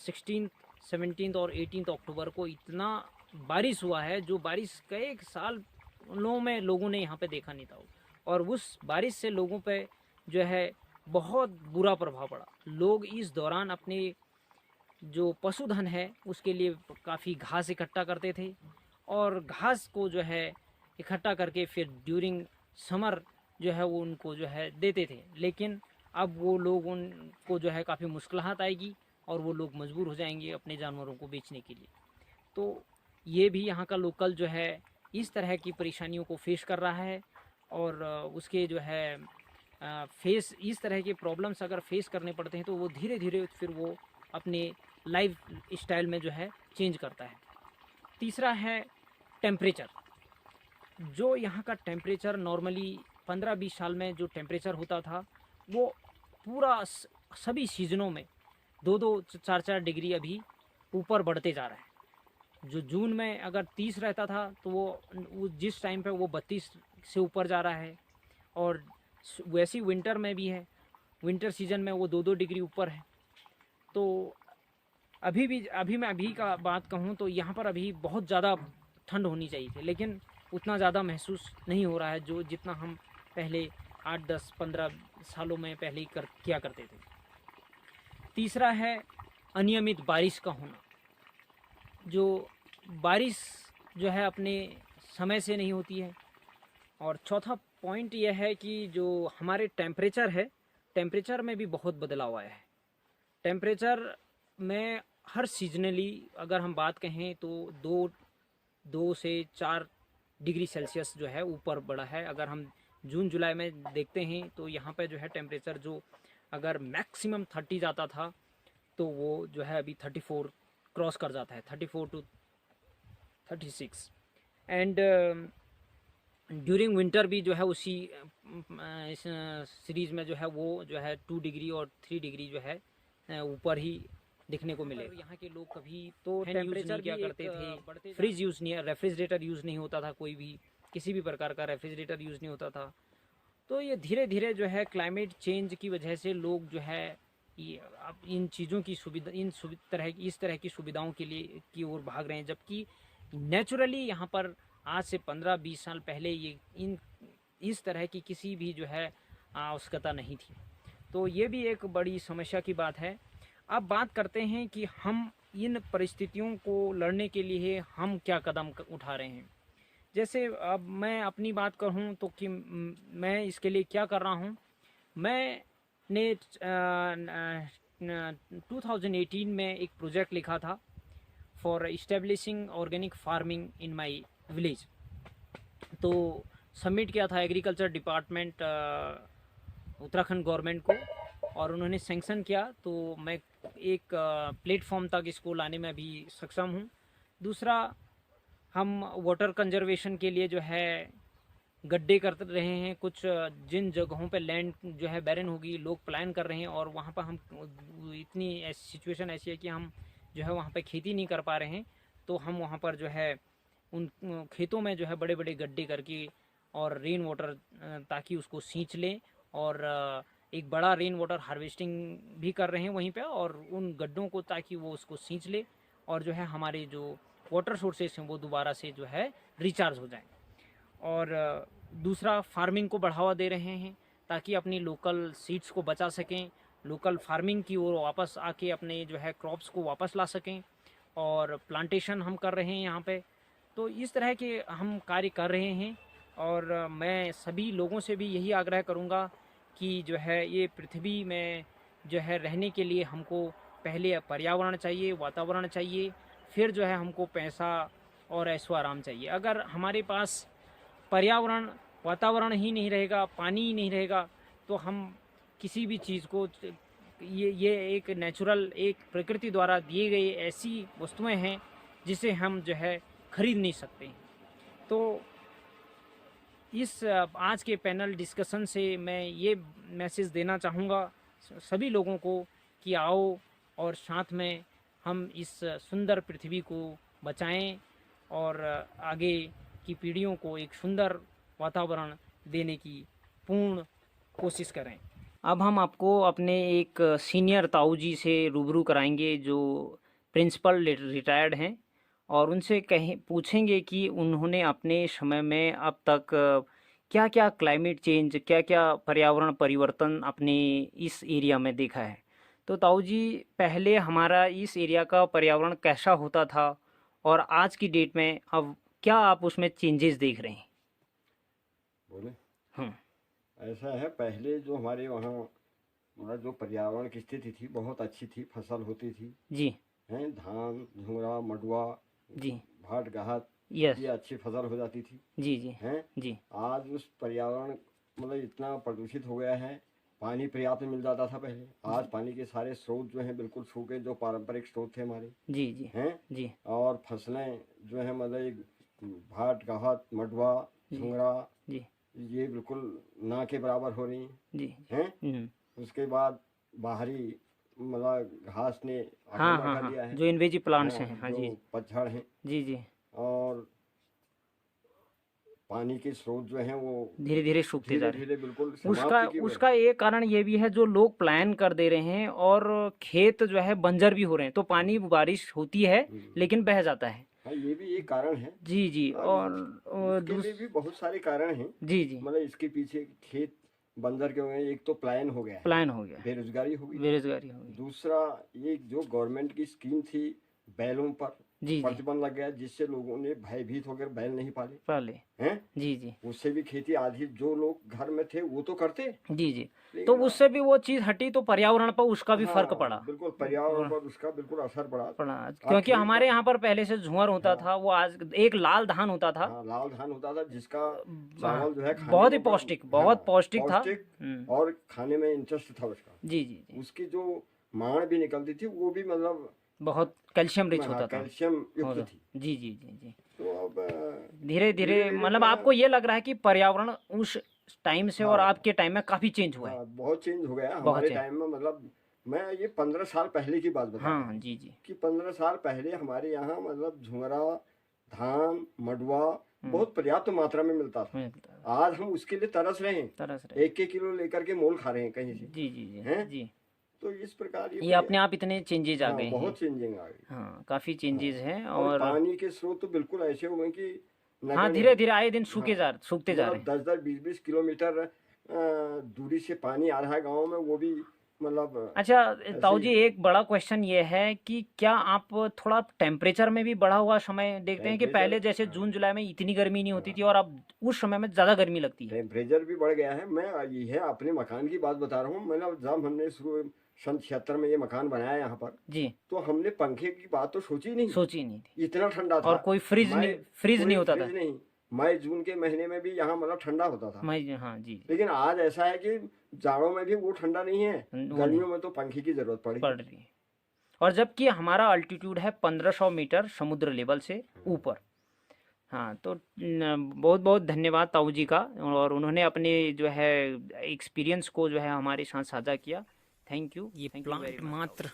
17 और 18 अक्टूबर को इतना बारिश हुआ है, जो बारिश कई सालों में लोगों ने यहाँ पे देखा नहीं था। और उस बारिश से लोगों पे जो है बहुत बुरा प्रभाव पड़ा। लोग इस दौरान अपने जो पशुधन है उसके लिए काफ़ी घास इकट्ठा करते थे और घास को जो है इकट्ठा करके फिर ड्यूरिंग समर जो है वो उनको जो है देते थे। लेकिन अब वो लोग उनको जो है काफ़ी मुश्किलात आएगी और वो लोग मजबूर हो जाएंगे अपने जानवरों को बेचने के लिए। तो ये भी यहाँ का लोकल जो है इस तरह की परेशानियों को फेस कर रहा है और उसके जो है फेस इस तरह के प्रॉब्लम्स अगर फेस करने पड़ते हैं तो वो धीरे धीरे फिर वो अपने लाइफ स्टाइल में जो है चेंज करता है। तीसरा है टेम्परेचर। जो यहाँ का टेम्परेचर नॉर्मली 15-20 साल में जो टेम्परेचर होता था वो पूरा सभी सीजनों में 2-2, 4-4 डिग्री अभी ऊपर बढ़ते जा रहा है। जो जून में अगर 30 रहता था तो वो जिस टाइम पे वो 32 से ऊपर जा रहा है। और वैसी विंटर में भी है, विंटर सीजन में वो 2-2 डिग्री ऊपर है। तो अभी मैं अभी का बात कहूँ तो यहाँ पर अभी बहुत ज़्यादा ठंड होनी चाहिए थी, लेकिन उतना ज़्यादा महसूस नहीं हो रहा है जो जितना हम पहले 8, 10, 15 सालों में पहले किया करते थे। तीसरा है अनियमित बारिश का होना। जो बारिश जो है अपने समय से नहीं होती है। और चौथा पॉइंट यह है कि जो हमारे टेम्परेचर है, टेम्परेचर में भी बहुत बदलाव आया है। टेम्परेचर में हर सीजनली अगर हम बात कहें तो 2 से 4 डिग्री सेल्सियस जो है ऊपर बढ़ा है। अगर हम जून जुलाई में देखते हैं तो यहाँ पे जो है टेम्परेचर जो अगर मैक्सिमम 30 जाता था तो वो जो है अभी 34 क्रॉस कर जाता है, 34 to 36। एंड ड्यूरिंग विंटर भी जो है उसी इस सीरीज़ में जो है वो जो है 2 डिग्री और 3 डिग्री जो है ऊपर ही दिखने को मिले। यहाँ के लोग कभी तो टेम्परेचर क्या करते थे, फ्रिज यूज़ नहीं, रेफ्रिजरेटर यूज़ नहीं होता था, कोई भी किसी भी प्रकार का रेफ्रिजरेटर यूज़ नहीं होता था। तो ये धीरे धीरे जो है क्लाइमेट चेंज की वजह से लोग जो है ये अब इन चीज़ों की सुविधा इस तरह की सुविधाओं के लिए की ओर भाग रहे हैं, जबकि नेचुरली यहाँ पर आज से 15-20 साल पहले ये इस तरह की किसी भी जो है आवश्यकता नहीं थी। तो ये भी एक बड़ी समस्या की बात है। अब बात करते हैं कि हम इन परिस्थितियों को लड़ने के लिए हम क्या कदम उठा रहे हैं। जैसे अब मैं अपनी बात कहूँ तो कि मैं इसके लिए क्या कर रहा हूँ। मैंने 2018 में एक प्रोजेक्ट लिखा था for establishing organic farming in my village. तो सबमिट किया था एग्रीकल्चर डिपार्टमेंट उत्तराखंड गवर्नमेंट को और उन्होंने सैंक्शन किया। तो मैं एक प्लेटफॉर्म तक इसको लाने में अभी सक्षम हूँ। दूसरा, हम वाटर कंजर्वेशन के लिए जो है गड्ढे कर रहे हैं। कुछ जिन जगहों पे लैंड जो है बैरन होगी, लोग प्लान कर रहे हैं और वहाँ पर हम इतनी सिचुएशन ऐसी है कि हम जो है वहाँ पे खेती नहीं कर पा रहे हैं, तो हम वहाँ पर जो है उन खेतों में जो है बड़े बड़े गड्ढे करके और रेन वाटर ताकि उसको सींच लें और एक बड़ा रेन वाटर हार्वेस्टिंग भी कर रहे हैं वहीं पे और उन गड्ढों को ताकि वो उसको सींच ले और जो है हमारे जो वाटर सोर्सेस हैं वो दोबारा से जो है रिचार्ज हो जाएं। और दूसरा, फार्मिंग को बढ़ावा दे रहे हैं ताकि अपनी लोकल सीड्स को बचा सकें, लोकल फार्मिंग की ओर वापस आके अपने जो है क्रॉप्स को वापस ला सकें। और प्लांटेशन हम कर रहे हैं यहाँ पे। तो इस तरह के हम कार्य कर रहे हैं और मैं सभी लोगों से भी यही आग्रह करूँगा कि जो है ये पृथ्वी में जो है रहने के लिए हमको पहले पर्यावरण चाहिए, वातावरण चाहिए, फिर जो है हमको पैसा और ऐशो आराम चाहिए। अगर हमारे पास पर्यावरण वातावरण ही नहीं रहेगा, पानी ही नहीं रहेगा, तो हम किसी भी चीज़ को ये एक नेचुरल, एक प्रकृति द्वारा दिए गए ऐसी वस्तुएं हैं जिसे हम जो है खरीद नहीं सकते। तो इस आज के पैनल डिस्कशन से मैं ये मैसेज देना चाहूँगा सभी लोगों को कि आओ और साथ में हम इस सुंदर पृथ्वी को बचाएं और आगे की पीढ़ियों को एक सुंदर वातावरण देने की पूर्ण कोशिश करें। अब हम आपको अपने एक सीनियर ताऊ जी से रूबरू कराएंगे जो प्रिंसिपल रिटायर्ड हैं और उनसे पूछेंगे कि उन्होंने अपने समय में अब तक क्या क्या क्लाइमेट चेंज, क्या क्या पर्यावरण परिवर्तन अपने इस एरिया में देखा है। तो ताऊ जी, पहले हमारा इस एरिया का पर्यावरण कैसा होता था और आज की डेट में अब क्या आप उसमें चेंजेस देख रहे हैं? बोले ऐसा है, पहले जो हमारे वहाँ मतलब जो पर्यावरण की स्थिति थी बहुत अच्छी थी, फसल होती थी जी हैं, धान झुंगरा मडुआ जी भाट गहत, यस ये अच्छी फसल हो जाती थी जी जी हैं। जी आज उस पर्यावरण मतलब इतना प्रदूषित हो गया है, पानी पर्याप्त मिल जाता था पहले, आज पानी के सारे स्रोत जो हैं बिल्कुल सूखे, जो पारंपरिक स्रोत थे हमारे जी जी हैं जी और फसलें जो है मतलब भाट गहत मडुआ झुंगरा जी ये बिल्कुल ना के बराबर हो रही जी हैं। उसके बाद बाहरी मतलब घास ने हाँ आक्रमण हाँ कर लिया हाँ, है, जो इन्वेजी प्लांट्स हाँ, हैं। हाँ जो जी पतझड़ हैं जी जी और पानी के स्रोत जो हैं वो धीरे धीरे सूखते जा धीरे रहे हैं। धीरे बिल्कुल उसका समाप्ति की ओर उसका एक कारण ये भी है, जो लोग प्लान कर दे रहे हैं और खेत जो है बंजर भी हो रहे हैं, तो पानी बारिश होती है लेकिन बह जाता है। हाँ, ये भी एक कारण है जी जी और इसके लिए भी बहुत सारे कारण हैं। जी जी मतलब इसके पीछे खेत बंजर के हो गए, एक तो प्लान हो गया है, प्लान हो गया, बेरोजगारी हो गई, बेरोजगारी हो गई। दूसरा ये जो गवर्नमेंट की स्कीम थी बैलों पर जी जी प्रतिबंध लग गया, जिससे लोगों ने भयभीत होकर बैल नहीं पाले पहले हैं। जी जी उससे भी खेती आधी जो लोग घर में थे वो तो करते, जी जी लेकिन तो उससे भी वो चीज हटी तो पर्यावरण पर उसका भी फर्क हाँ, पड़ा। बिल्कुल पर्यावरण पर उसका बिल्कुल असर पड़ा। क्योंकि हमारे यहाँ पर पहले से झुंवर होता था, वो आज एक लाल धान होता था, हाँ, लाल धान होता था जिसका चावल जो है खाने बहुत ही में बड़ा- पौष्टिक, बहुत पौष्टिक था और खाने में इंटरेस्ट था उसका। जी जी जी उसकी जो माड़ भी निकलती थी वो भी मतलब बहुत कैल्शियम रिच होता था, कैल्शियम युक्त थी। जी जी जी जी तो अब धीरे धीरे मतलब आपको ये लग रहा है कि पर्यावरण उस टाइम से और आपके टाइम में काफी चेंज हुआ है। बहुत चेंज हो गया हमारे टाइम में। मतलब मैं ये 15 साल पहले की बात बता रहा हूँ जी जी कि 15 साल पहले हमारे यहाँ मतलब झुंगरा धान मडुआ बहुत पर्याप्त मात्रा में मिलता था। आज हम उसके लिए तरस रहे हैं, 1-1 किलो लेकर के मोल खा रहे हैं कहीं से। जी जी जी हैं? जी तो इस प्रकार ये अपने आप इतने चेंजेज आ गए हैं, बहुत चेंजिंग आ गई। हाँ काफी चेंजेस हैं और पानी के स्रोत तो बिल्कुल ऐसे हो गए कि हाँ धीरे धीरे आए दिन सूखते जा रहे हैं। 10-10 20-20 किलोमीटर दूरी से पानी आ रहा है गाँव में, वो भी मतलब। अच्छा ताऊ जी, एक बड़ा क्वेश्चन ये है कि क्या आप थोड़ा टेम्परेचर में भी बढ़ा हुआ समय देखते हैं कि पहले जैसे जून जुलाई में इतनी गर्मी नहीं होती थी और अब उस समय में ज्यादा गर्मी लगती है? टेम्परेचर भी बढ़ गया है। मैं ये है अपने मकान की बात बता रहा हूँ। मैंने जब हमने सन 76 में ये मकान बनाया यहाँ पर जी, तो हमने पंखे की बात तो सोची नहीं थी। इतना ठंडा था और कोई फ्रिज नहीं होता था। मई जून के महीने में भी यहाँ मतलब ठंडा होता था। हाँ जी। लेकिन आज ऐसा है कि जाड़ों में भी वो ठंडा नहीं है, गर्मियों में तो पंखे की जरूरत पड़ रही है। और जबकि हमारा अल्टीट्यूड है 1500 मीटर समुद्र लेवल से ऊपर। हाँ तो बहुत बहुत धन्यवाद ताऊ जी का, और उन्होंने अपने जो है एक्सपीरियंस को जो है हमारे साथ साझा किया। Thank you. ये प्लांट मात्र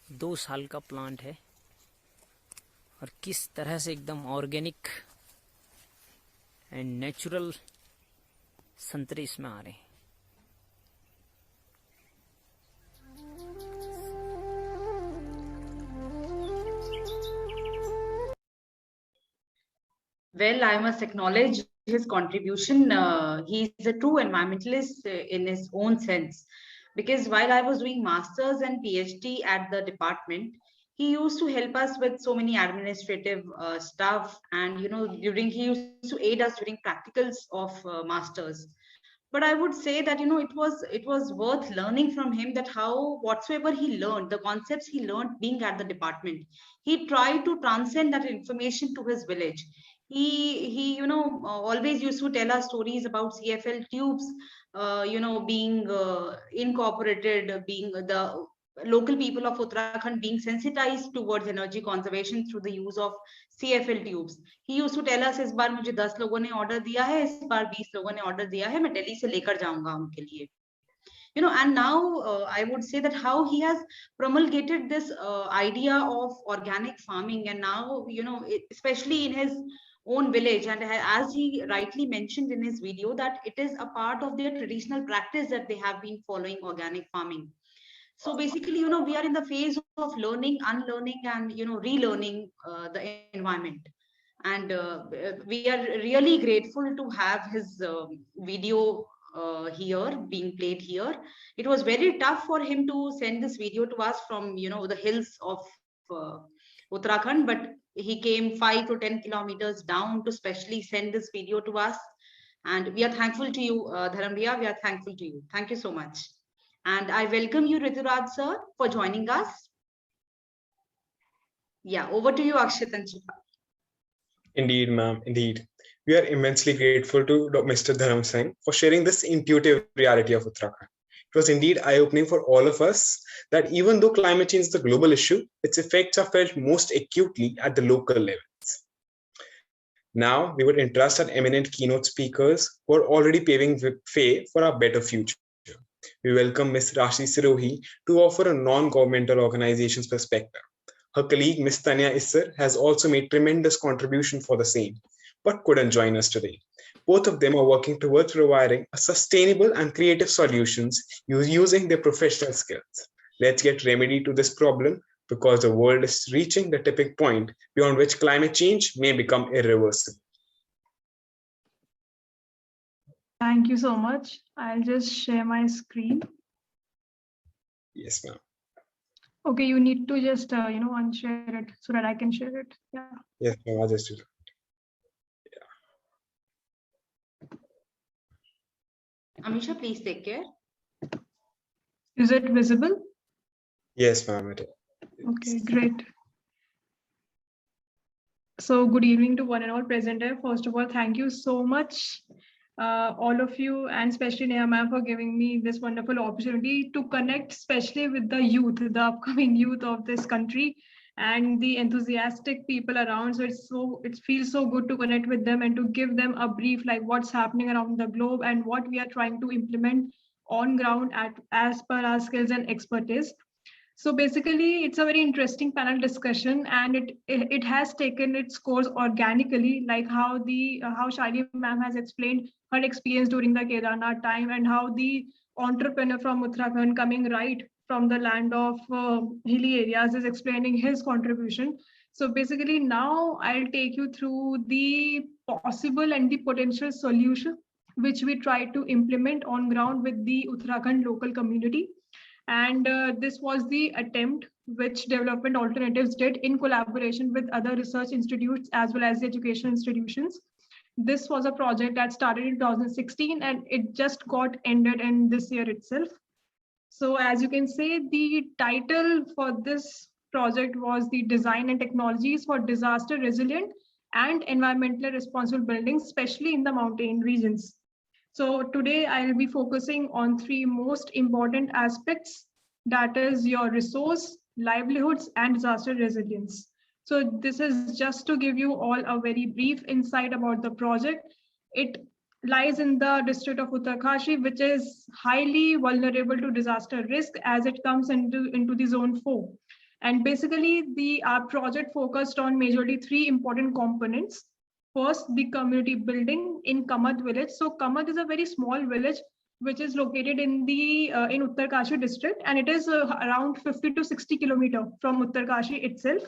2 साल का प्लांट है और किस तरह से एकदम ऑर्गेनिक एंड नेचुरल संतरे इसमें आ रहे हैं। Well, I must acknowledge his contribution. He is a true environmentalist in his own sense. Because while I was doing masters and PhD at the department, he used to help us with so many administrative stuff, and he used to aid us during practicals of masters. But I would say that it was worth learning from him, that how whatsoever he learned, the concepts he learned being at the department, he tried to transcend that information to his village. He always used to tell us stories about CFL tubes being incorporated, being the local people of Uttarakhand being sensitized towards energy conservation through the use of CFL tubes. He used to tell us, इस बार मुझे 10 लोगों ने order दिया है, इस बार 20 लोगों ने order दिया है, मैं दिल्ली से लेकर जाऊंगा उनके लिए. You know, and now I would say that how he has promulgated this idea of organic farming, and now, you know, especially in his own village, and as he rightly mentioned in his video, that it is a part of their traditional practice that they have been following organic farming. So basically, you know, we are in the phase of learning, unlearning, and, you know, relearning the environment. And we are really grateful to have his video here being played here. It was very tough for him to send this video to us from, you know, the hills of Uttarakhand, but he came 5 to 10 kilometers down to specially send this video to us. And we are thankful to you, Dharamriya. We are thankful to you. Thank you so much. And I welcome you, Rituraj sir, for joining us. Yeah, over to you, Akshit and Shifa. Indeed, ma'am, indeed. We are immensely grateful to Mr. Dharam Singh for sharing this intuitive reality of Uttarakhand. It was indeed eye-opening for all of us that even though climate change is a global issue, its effects are felt most acutely at the local levels. Now, we would entrust our eminent keynote speakers who are already paving the way for a better future. We welcome Ms. Rashi Sirohi to offer a non-governmental organization's perspective. Her colleague, Ms. Tanya Isser, has also made tremendous contribution for the same, but couldn't join us today. Both of them are working towards providing a sustainable and creative solutions using their professional skills. Let's get remedy to this problem because the world is reaching the tipping point beyond which climate change may become irreversible. Thank you so much. I'll just share my screen. Yes, ma'am. Okay, you need to just, unshare it so that I can share it. Yeah. Yes, ma'am, I'll just do that. Amisha, please take care. Is it visible? Yes, ma'am, it is. Okay, great. So good evening to one and all present here. First of all, thank you so much, all of you, and especially Neha ma'am, for giving me this wonderful opportunity to connect, especially with the youth, the upcoming youth of this country, and the enthusiastic people around. So it feels so good to connect with them and to give them a brief like what's happening around the globe and what we are trying to implement on ground as per our skills and expertise. So basically, it's a very interesting panel discussion, and it has taken its course organically, like how Shaili ma'am has explained her experience during the Kedarnath time, and how the entrepreneur from Uttarakhand coming right from the land of hilly areas is explaining his contribution. So basically, now I'll take you through the possible and the potential solution which we try to implement on ground with the Uttarakhand local community. And this was the attempt which Development Alternatives did in collaboration with other research institutes as well as the education institutions. This was a project that started in 2016 and it just got ended in this year itself. So as you can see, the title for this project was the Design and Technologies for Disaster Resilient and Environmentally Responsible Buildings, especially in the mountain regions. So today I'll be focusing on three most important aspects, that is your resource, livelihoods, and disaster resilience. So this is just to give you all a very brief insight about the project. It lies in the district of Uttarkashi, which is highly vulnerable to disaster risk as it comes into the zone 4. And basically our project focused on majorly three important components. First, the community building in Kamad village. So Kamad is a very small village which is located in Uttarkashi district, and it is around 50 to 60 kilometers from Uttarkashi itself.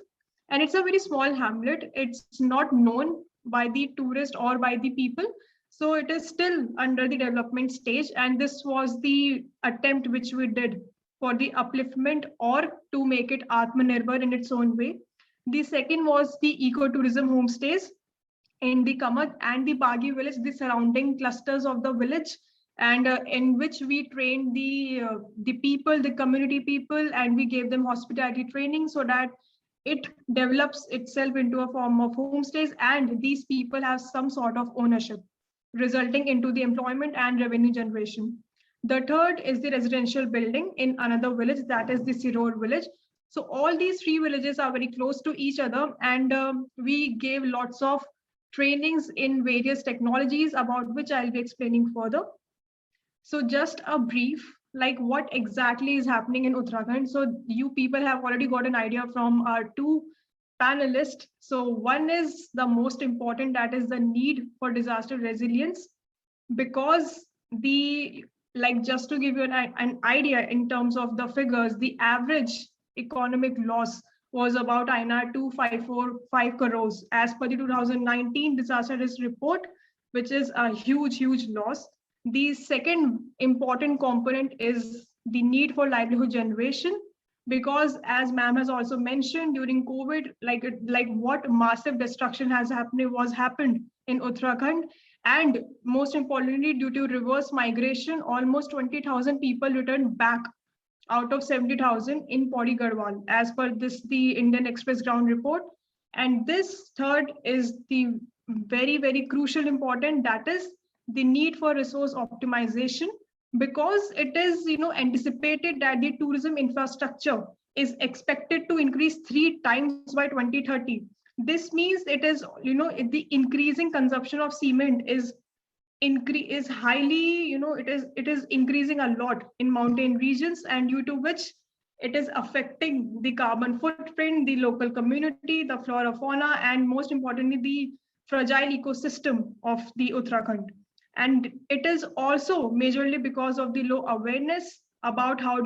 And it's a very small hamlet. It's not known by the tourist or by the people. So it is still under the development stage. And this was the attempt which we did for the upliftment or to make it Atmanirbhar in its own way. The second was the ecotourism homestays in the Kamad and the Bagi village, the surrounding clusters of the village, and in which we trained the people, the community people, and we gave them hospitality training so that it develops itself into a form of homestays, and these people have some sort of ownership, resulting into the employment and revenue generation. The third is the residential building in another village, that is the Siror village. So all these three villages are very close to each other, and we gave lots of trainings in various technologies about which I'll be explaining further. So just a brief, like what exactly is happening in Uttarakhand. So you people have already got an idea from our two panelists. So one is the most important, that is the need for disaster resilience, because the, like, just to give you an idea in terms of the figures, the average economic loss was about INR 2545 crores as per the 2019 disaster risk report, which is a huge loss. The second important component is the need for livelihood generation, because as ma'am has also mentioned, during COVID, like what massive destruction has happened in Uttarakhand. And most importantly, due to reverse migration, almost 20,000 people returned back out of 70,000 in Pauri Garhwal, as per the Indian Express ground report. And this third is the very crucial important, that is the need for resource optimization, because it is anticipated that the tourism infrastructure is expected to increase 3 times by 2030. This means it is the increasing consumption of cement is highly, it is increasing a lot in mountain regions, and due to which it is affecting the carbon footprint, the local community, the flora fauna, and most importantly the fragile ecosystem of the Uttarakhand. And it is also majorly because of the low awareness about how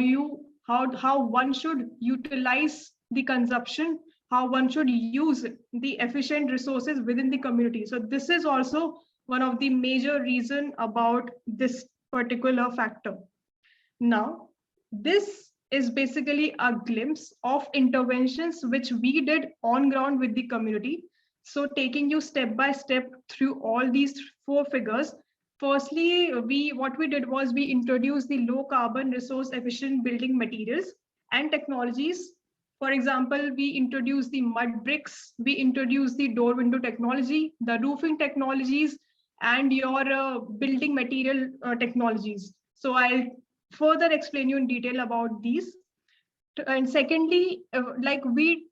one should utilize the consumption, how one should use the efficient resources within the community. So this is also one of the major reason about this particular factor. Now, this is basically a glimpse of interventions which we did on ground with the community. So taking you step by step through all these 4 figures. Firstly, what we did was we introduced the low carbon resource efficient building materials and technologies. For example, we introduced the mud bricks, we introduced the door window technology, the roofing technologies, and your building material technologies. So I'll further explain you in detail about these. And secondly,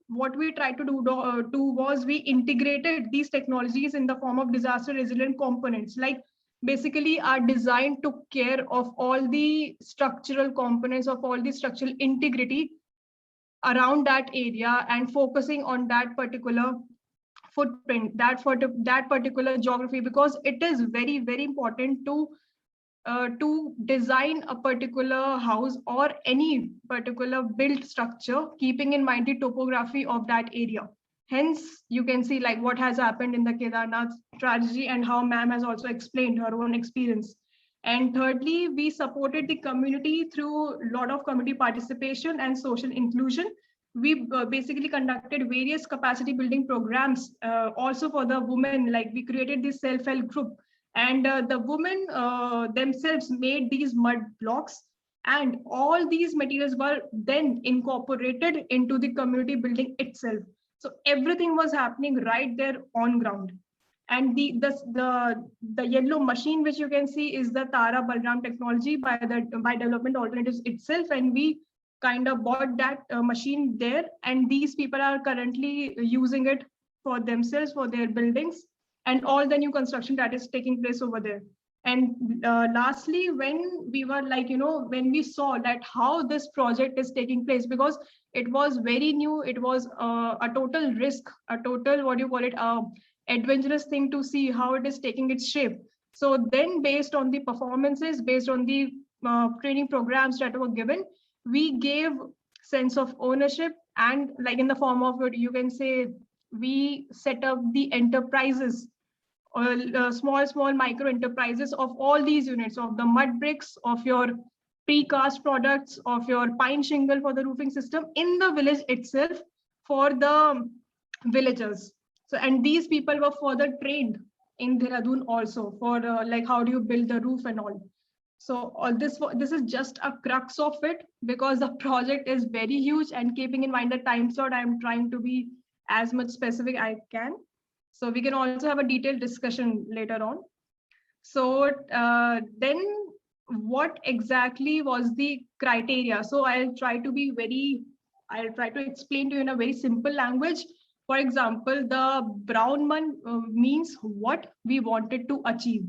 what we tried to do was we integrated these technologies in the form of disaster resilient components. Like basically our design took care of all the structural components, of all the structural integrity around that area, and focusing on that particular footprint, that particular geography, because it is very important to design a particular house or any particular built structure, keeping in mind the topography of that area. Hence, you can see like what has happened in the Kedarnath tragedy and how ma'am has also explained her own experience. And thirdly, we supported the community through a lot of community participation and social inclusion. We basically conducted various capacity building programs also for the women. Like we created this self-help group, and the women themselves made these mud blocks, and all these materials were then incorporated into the community building itself. So everything was happening right there on ground. And the yellow machine which you can see is the Tara Balram technology by Development Alternatives itself, and we kind of bought that machine there, and these people are currently using it for themselves, for their buildings, and all the new construction that is taking place over there. And lastly, when we were when we saw that how this project is taking place, because it was very new, it was a total risk, a total, what do you call it, adventurous thing to see how it is taking its shape. So then based on the performances, based on the training programs that were given, we gave sense of ownership, and like in the form of what you can say, we set up the enterprises, or small micro enterprises of all these units, of the mud bricks, of your precast products, of your pine shingle for the roofing system in the village itself for the villagers. So, and these people were further trained in Dehradun also for like how do you build the roof and all. So all this is just a crux of it, because the project is very huge, and keeping in mind the time slot, I'm trying to be as much specific I can. So we can also have a detailed discussion later on. So then what exactly was the criteria. So I'll try to explain to you in a very simple language. For example, the brown one means what we wanted to achieve,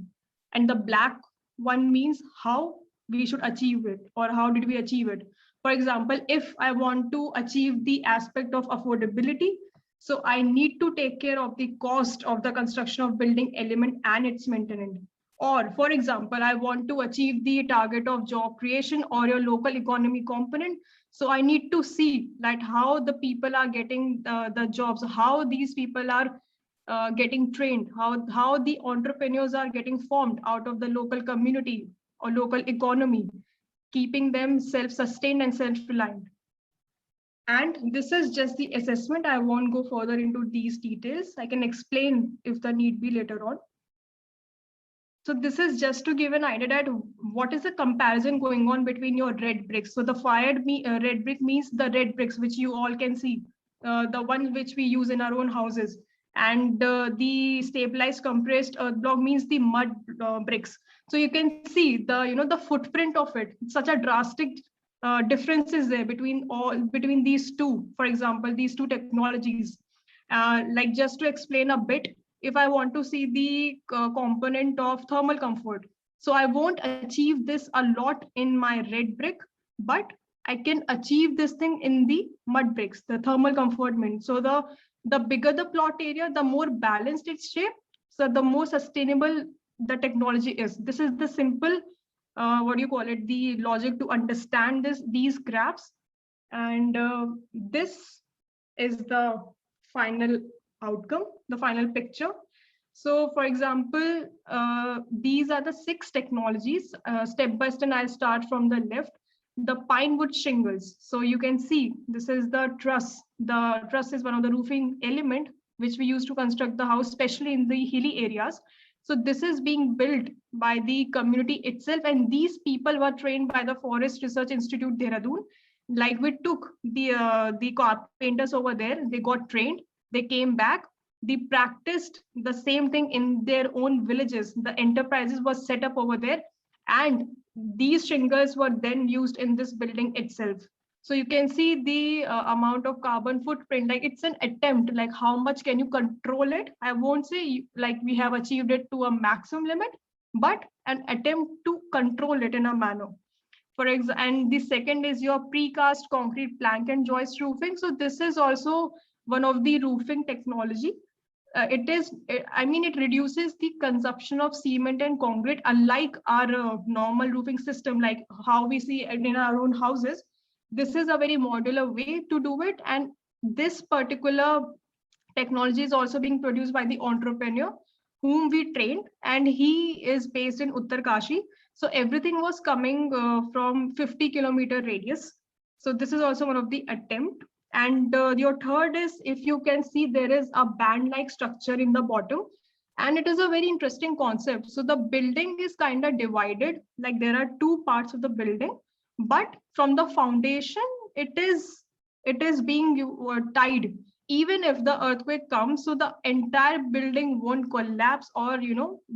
and the black one means how we should achieve it, or how did we achieve it. For example, if I want to achieve the aspect of affordability, so I need to take care of the cost of the construction of building element and its maintenance. Or, for example, I want to achieve the target of job creation or your local economy component. So I need to see that how the people are getting the jobs, how these people are getting trained, how the entrepreneurs are getting formed out of the local community or local economy, keeping them self-sustained and self-reliant. And this is just the assessment. I won't go further into these details. I can explain if the need be later on. So this is just to give an idea that what is the comparison going on between your red bricks. So the red brick means the red bricks, which you all can see, the one which we use in our own houses. And the stabilized compressed earth block means the mud bricks. So you can see the footprint of it. It's such a drastic differences there between these two. For example, these two technologies. Like just to explain a bit, if I want to see the component of thermal comfort. So I won't achieve this a lot in my red brick, but I can achieve this thing in the mud bricks, the thermal comfort means. So the bigger the plot area, the more balanced its shape. So the more sustainable the technology is. This is the simple, the logic to understand these graphs. And this is the final outcome, the final picture. So for example, these are the 6 technologies. Step by step, I'll start from the left. The pine wood shingles. So you can see this is the truss. The truss is one of the roofing element which we use to construct the house, especially in the hilly areas. So this is being built by the community itself, and these people were trained by the Forest Research Institute, Dehradun. Like we took the carpenters over there, they got trained, they came back, they practiced the same thing in their own villages. The enterprises were set up over there, and these shingles were then used in this building itself. So you can see the amount of carbon footprint. Like it's an attempt, like how much can you control it? I won't say like we have achieved it to a maximum limit, but an attempt to control it in a manner. For example, and the second is your precast concrete plank and joist roofing. So this is also one of the roofing technology. It reduces the consumption of cement and concrete, unlike our normal roofing system, like how we see it in our own houses. This is a very modular way to do it. And this particular technology is also being produced by the entrepreneur whom we trained, and he is based in Uttarkashi. So everything was coming from 50-kilometer radius. So this is also one of the attempt. And your third is, if you can see, there is a band-like structure in the bottom, and it is a very interesting concept. So the building is kind of divided, like there are 2 parts of the building, but from the foundation, it is being tied. Even if the earthquake comes, so the entire building won't collapse or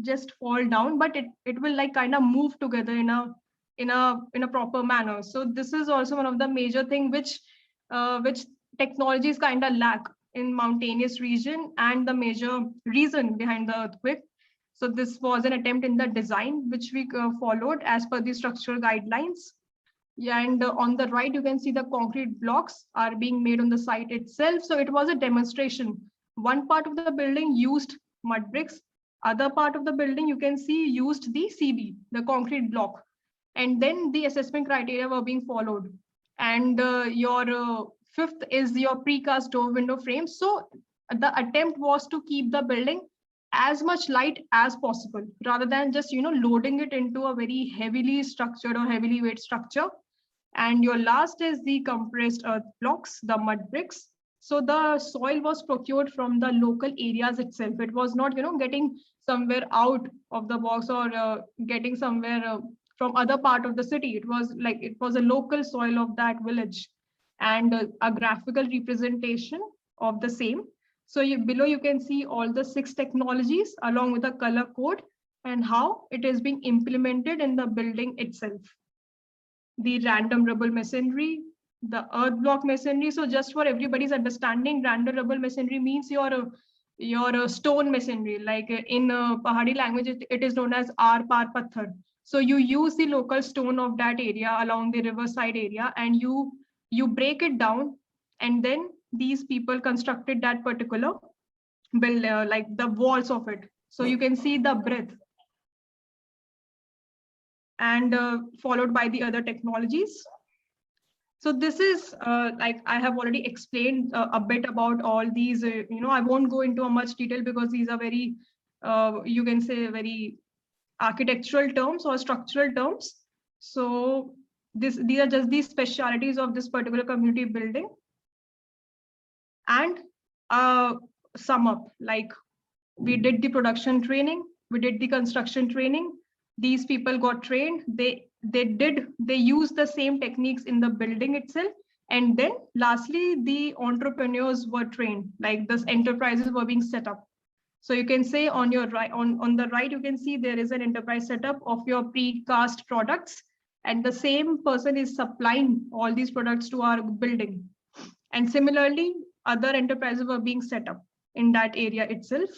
just fall down, but it will like kind of move together in a proper manner. So this is also one of the major thing which technologies kind of lack in mountainous region, and the major reason behind the earthquake. So this was an attempt in the design which we followed as per the structural guidelines. Yeah, and on the right, you can see the concrete blocks are being made on the site itself. So it was a demonstration. One part of the building used mud bricks. Other part of the building, you can see, used the CB, the concrete block. And then the assessment criteria were being followed. And your fifth is your precast door window frame. So the attempt was to keep the building as much light as possible, rather than just loading it into a very heavily structured or heavily weight structure. And your last is the compressed earth blocks, the mud bricks. So the soil was procured from the local areas itself. It was not getting somewhere out of the box or getting somewhere from other part of the city. It was a local soil of that village, and a graphical representation of the same. So below you can see all the 6 technologies along with a color code. and how it is being implemented in the building itself. The random rubble masonry, the earth block masonry. So just for everybody's understanding, random rubble masonry means your stone masonry. Like in Pahadi language, it is known as Ar Par Patthar. So you use the local stone of that area along the riverside area, and you break it down, and then these people constructed that particular build like the walls of it. So you can see the breadth, and followed by the other technologies. So this is like I have already explained a bit about all these. I won't go into much detail because these are very, you can say, very architectural terms or structural terms. So these are just the specialities of this particular community building. And sum up, like we did the production training, we did the construction training. These people got trained. They used the same techniques in the building itself. And then lastly, the entrepreneurs were trained, like those enterprises were being set up. So you can say on your right, on the right, you can see there is an enterprise setup of your precast products, and the same person is supplying all these products to our building. And similarly, other enterprises were being set up in that area itself.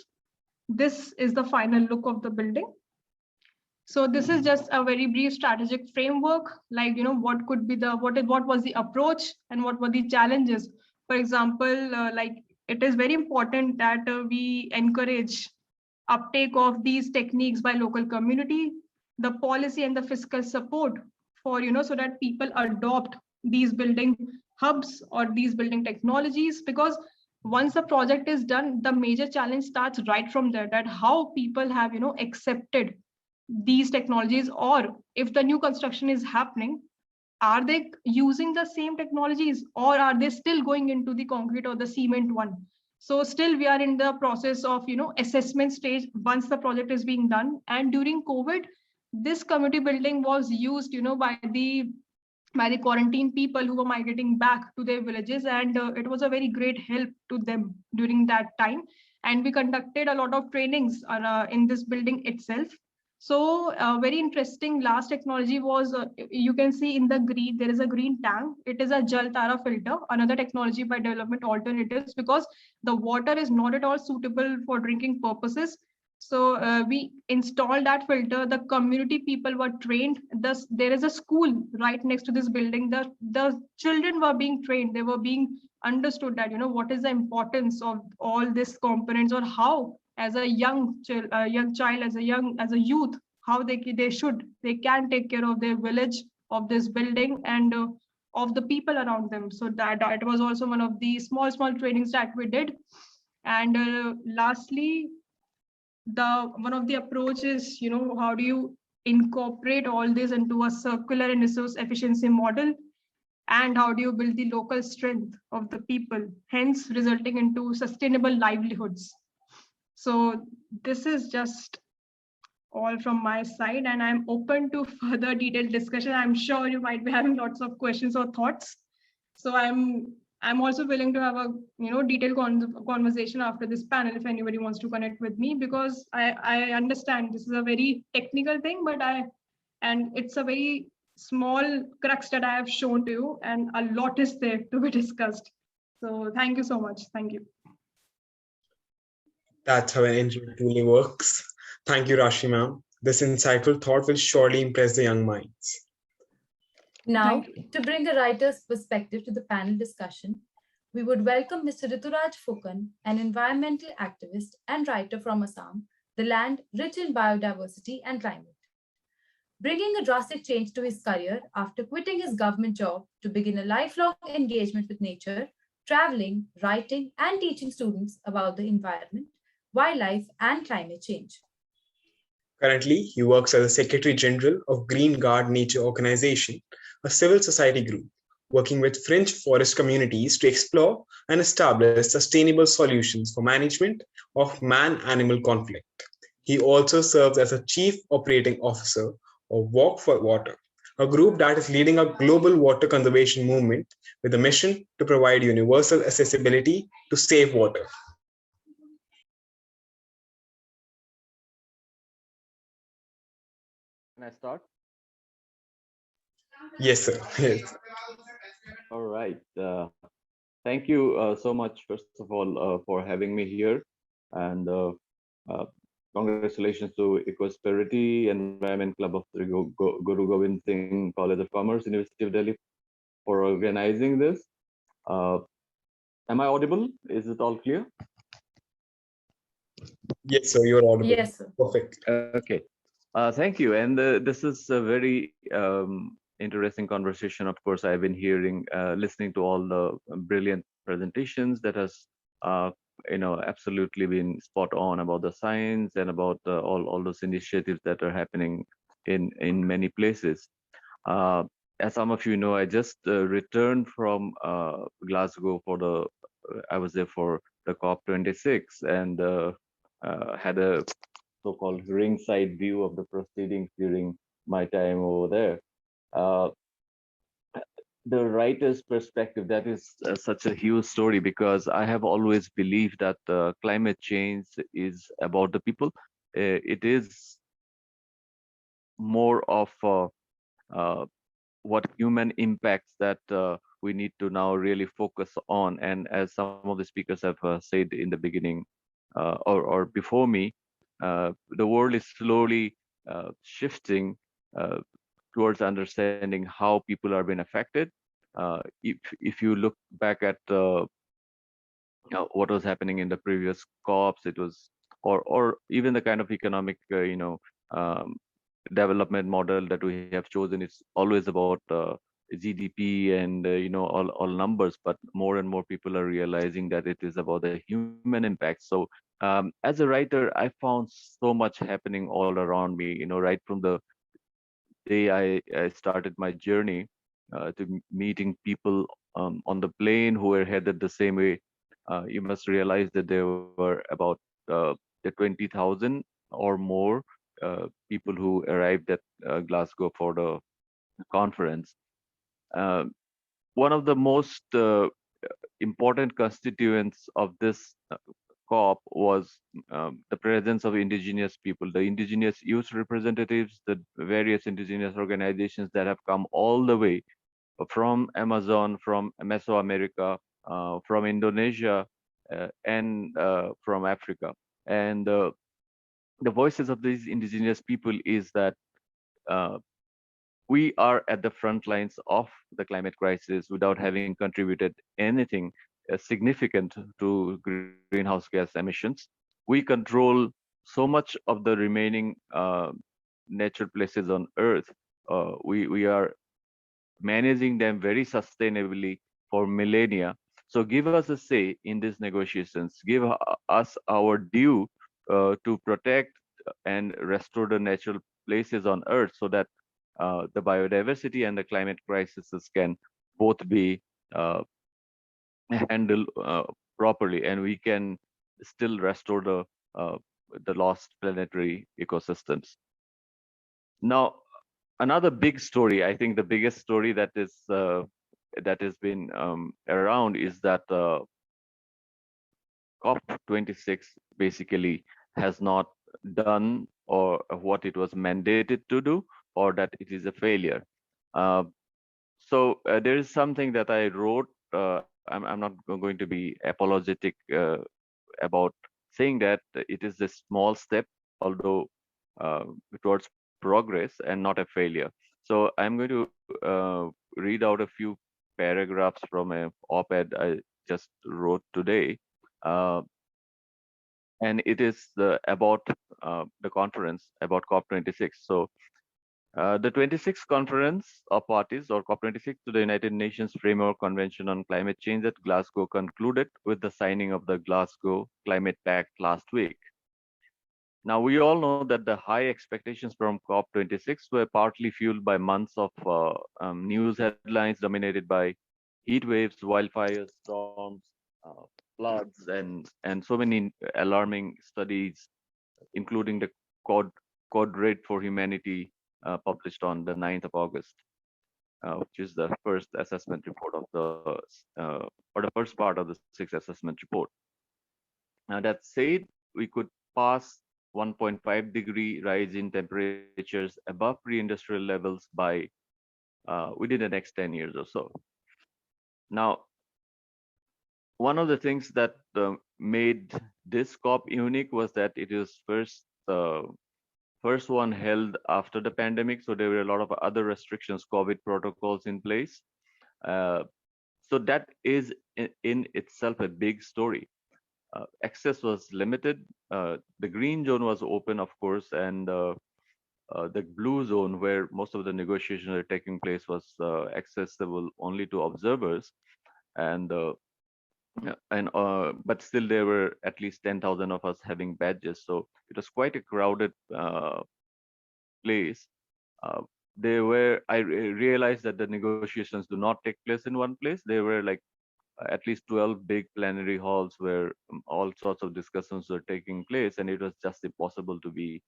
This is the final look of the building. So this is just a very brief strategic framework, like, what could be what was the approach and what were the challenges. For example, like it is very important that we encourage uptake of these techniques by local community, the policy and the fiscal support for, so that people adopt these building hubs or these building technologies. Because once the project is done, the major challenge starts right from there, that how people have, accepted these technologies, or if the new construction is happening, are they using the same technologies, or are they still going into the concrete or the cement one? So still we are in the process of, assessment stage once the project is being done. And during COVID, this community building was used, by the quarantine people who were migrating back to their villages, and it was a very great help to them during that time. And we conducted a lot of trainings in this building itself. So very interesting last technology was, you can see in the green, there is a green tank. It is a Jal Tara filter, another technology by development alternatives, because the water is not at all suitable for drinking purposes. So we installed that filter. The community people were trained. Thus, there is a school right next to this building. The children were being trained. They were being understood that, what is the importance of all these components, or how as a young child, as a youth, how they can take care of their village, of this building, and of the people around them. So that it was also one of the small trainings that we did. And lastly, one of the approaches, how do you incorporate all this into a circular and resource efficiency model, and how do you build the local strength of the people, hence resulting into sustainable livelihoods. So this is just all from my side, and I'm open to further detailed discussion. I'm sure you might be having lots of questions or thoughts. So I'm also willing to have a detailed conversation after this panel if anybody wants to connect with me, because I understand this is a very technical thing, and it's a very small crux that I have shown to you, and a lot is there to be discussed. So thank you so much. Thank you. That's how an interview truly works. Thank you, Rashi ma'am. This insightful thought will surely impress the young minds. Now, to bring a writer's perspective to the panel discussion, we would welcome Mr. Rituraj Phukan, an environmental activist and writer from Assam, the land rich in biodiversity and climate. Bringing a drastic change to his career after quitting his government job to begin a lifelong engagement with nature, traveling, writing, and teaching students about the environment, wildlife, and climate change. Currently, he works as the Secretary General of Green Guard Nature Organization, a civil society group working with fringe forest communities to explore and establish sustainable solutions for management of man-animal conflict. He also serves as a Chief Operating Officer of Walk for Water, a group that is leading a global water conservation movement with a mission to provide universal accessibility to safe water. Can I start? Yes, sir. Yes. All right. Thank you so much, first of all, for having me here. And uh, congratulations to Ecosperity Environment Club of the Guru Gobind Singh College of Commerce, University of Delhi, for organizing this. Uh, am I audible? Is it all clear? Yes, sir. You're audible. Yes, sir. Perfect. Okay. Thank you. And this is a very interesting conversation. Of course, I've been hearing, listening to all the brilliant presentations that has, absolutely been spot on about the science and about all those initiatives that are happening in many places. Uh, as some of you know, I just returned from Glasgow I was there for the COP26 and had a so-called ringside view of the proceedings during my time over there. Uh, the writer's perspective, that is such a huge story because I have always believed that climate change is about the people. It is more of what human impacts that we need to now really focus on. And as some of the speakers have said in the beginning or before me, the world is slowly shifting uh, towards understanding how people are being affected. If you look back at what was happening in the previous COPs, it was, or even the kind of economic, um, development model that we have chosen, it's always about GDP and all numbers, but more and more people are realizing that it is about the human impact. So as a writer, I found so much happening all around me. Right from the day I started my journey to meeting people on the plane who were headed the same way. You must realize that there were about the 20,000 or more people who arrived at Glasgow for the conference. Uh, One of the most important constituents of this COP was the presence of indigenous people, the indigenous youth representatives, the various indigenous organizations that have come all the way from Amazon, from Mesoamerica, from Indonesia, and from Africa. And the voices of these indigenous people is that uh, we are at the front lines of the climate crisis without having contributed anything significant to greenhouse gas emissions. We control so much of the remaining natural places on Earth. We are managing them very sustainably for millennia. So give us a say in these negotiations. Give us our due to protect and restore the natural places on Earth so that the biodiversity and the climate crises can both be handled properly, and we can still restore uh, the lost planetary ecosystems. Now, another big story, I think the biggest story that has been around is that COP26 basically has not done or what it was mandated to do, or that it is a failure. Uh, so there is something that I wrote. I'm not going to be apologetic about saying that it is a small step, although towards progress and not a failure. So I'm going to read out a few paragraphs from a op-ed I just wrote today. Uh, and it is about the conference, about COP26. So the 26th Conference of Parties, or COP26, to the United Nations Framework Convention on Climate Change at Glasgow concluded with the signing of the Glasgow Climate Pact last week. Now, we all know that the high expectations from COP26 were partly fueled by months of news headlines dominated by heat waves, wildfires, storms, uh, floods, and so many alarming studies, including the Code Red for Humanity published on the 9th of August, which is the first assessment report of or the first part of the sixth assessment report. Now, that said, we could pass 1.5 degree rise in temperatures above pre-industrial levels by within the next 10 years or so. Now, one of the things that made this COP unique was that it is first one held after the pandemic, so there were a lot of other restrictions, COVID protocols in place. So that is in itself a big story. Access was limited. The green zone was open, of course, and the blue zone, where most of the negotiations are taking place, was accessible only to observers. And but still there were at least 10,000 of us having badges, so it was quite a crowded place. Uh, I realized that the negotiations do not take place in one place. There were like at least 12 big plenary halls where all sorts of discussions were taking place, and it was just impossible to be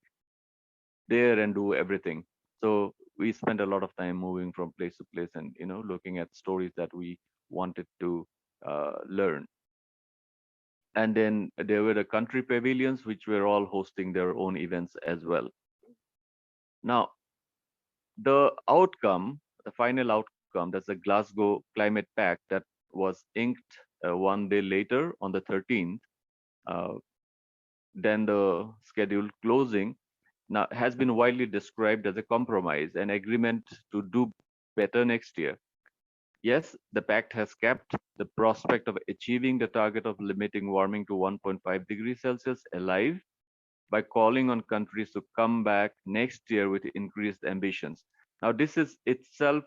there and do everything. So we spent a lot of time moving from place to place and looking at stories that we wanted to learn. And then there were the country pavilions, which were all hosting their own events as well. Now, the outcome, the final outcome, that's the Glasgow Climate Pact that was inked one day later on the 13th, uh, then the scheduled closing, now has been widely described as a compromise, an agreement to do better next year. Yes, the pact has kept the prospect of achieving the target of limiting warming to 1.5 degrees Celsius alive by calling on countries to come back next year with increased ambitions. Now, this is itself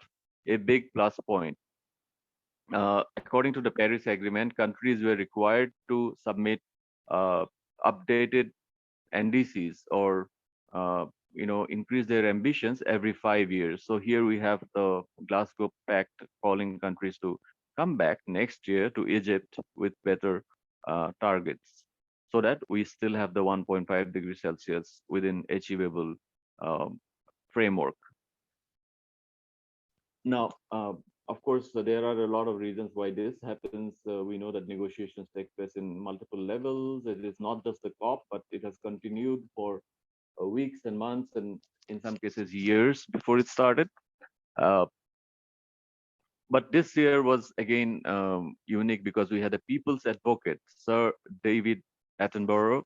a big plus point. According to the Paris Agreement, countries were required to submit uh, updated NDCs or increase their ambitions every 5 years. So here we have the Glasgow Pact calling countries to come back next year to Egypt with better targets, so that we still have the 1.5 degrees Celsius within achievable um, framework. Now, of course, there are a lot of reasons why this happens. We know that negotiations take place in multiple levels. It is not just the COP, but it has continued for weeks and months, and in some cases years before it started. Uh, but this year was again unique because we had a people's advocate, Sir David Attenborough.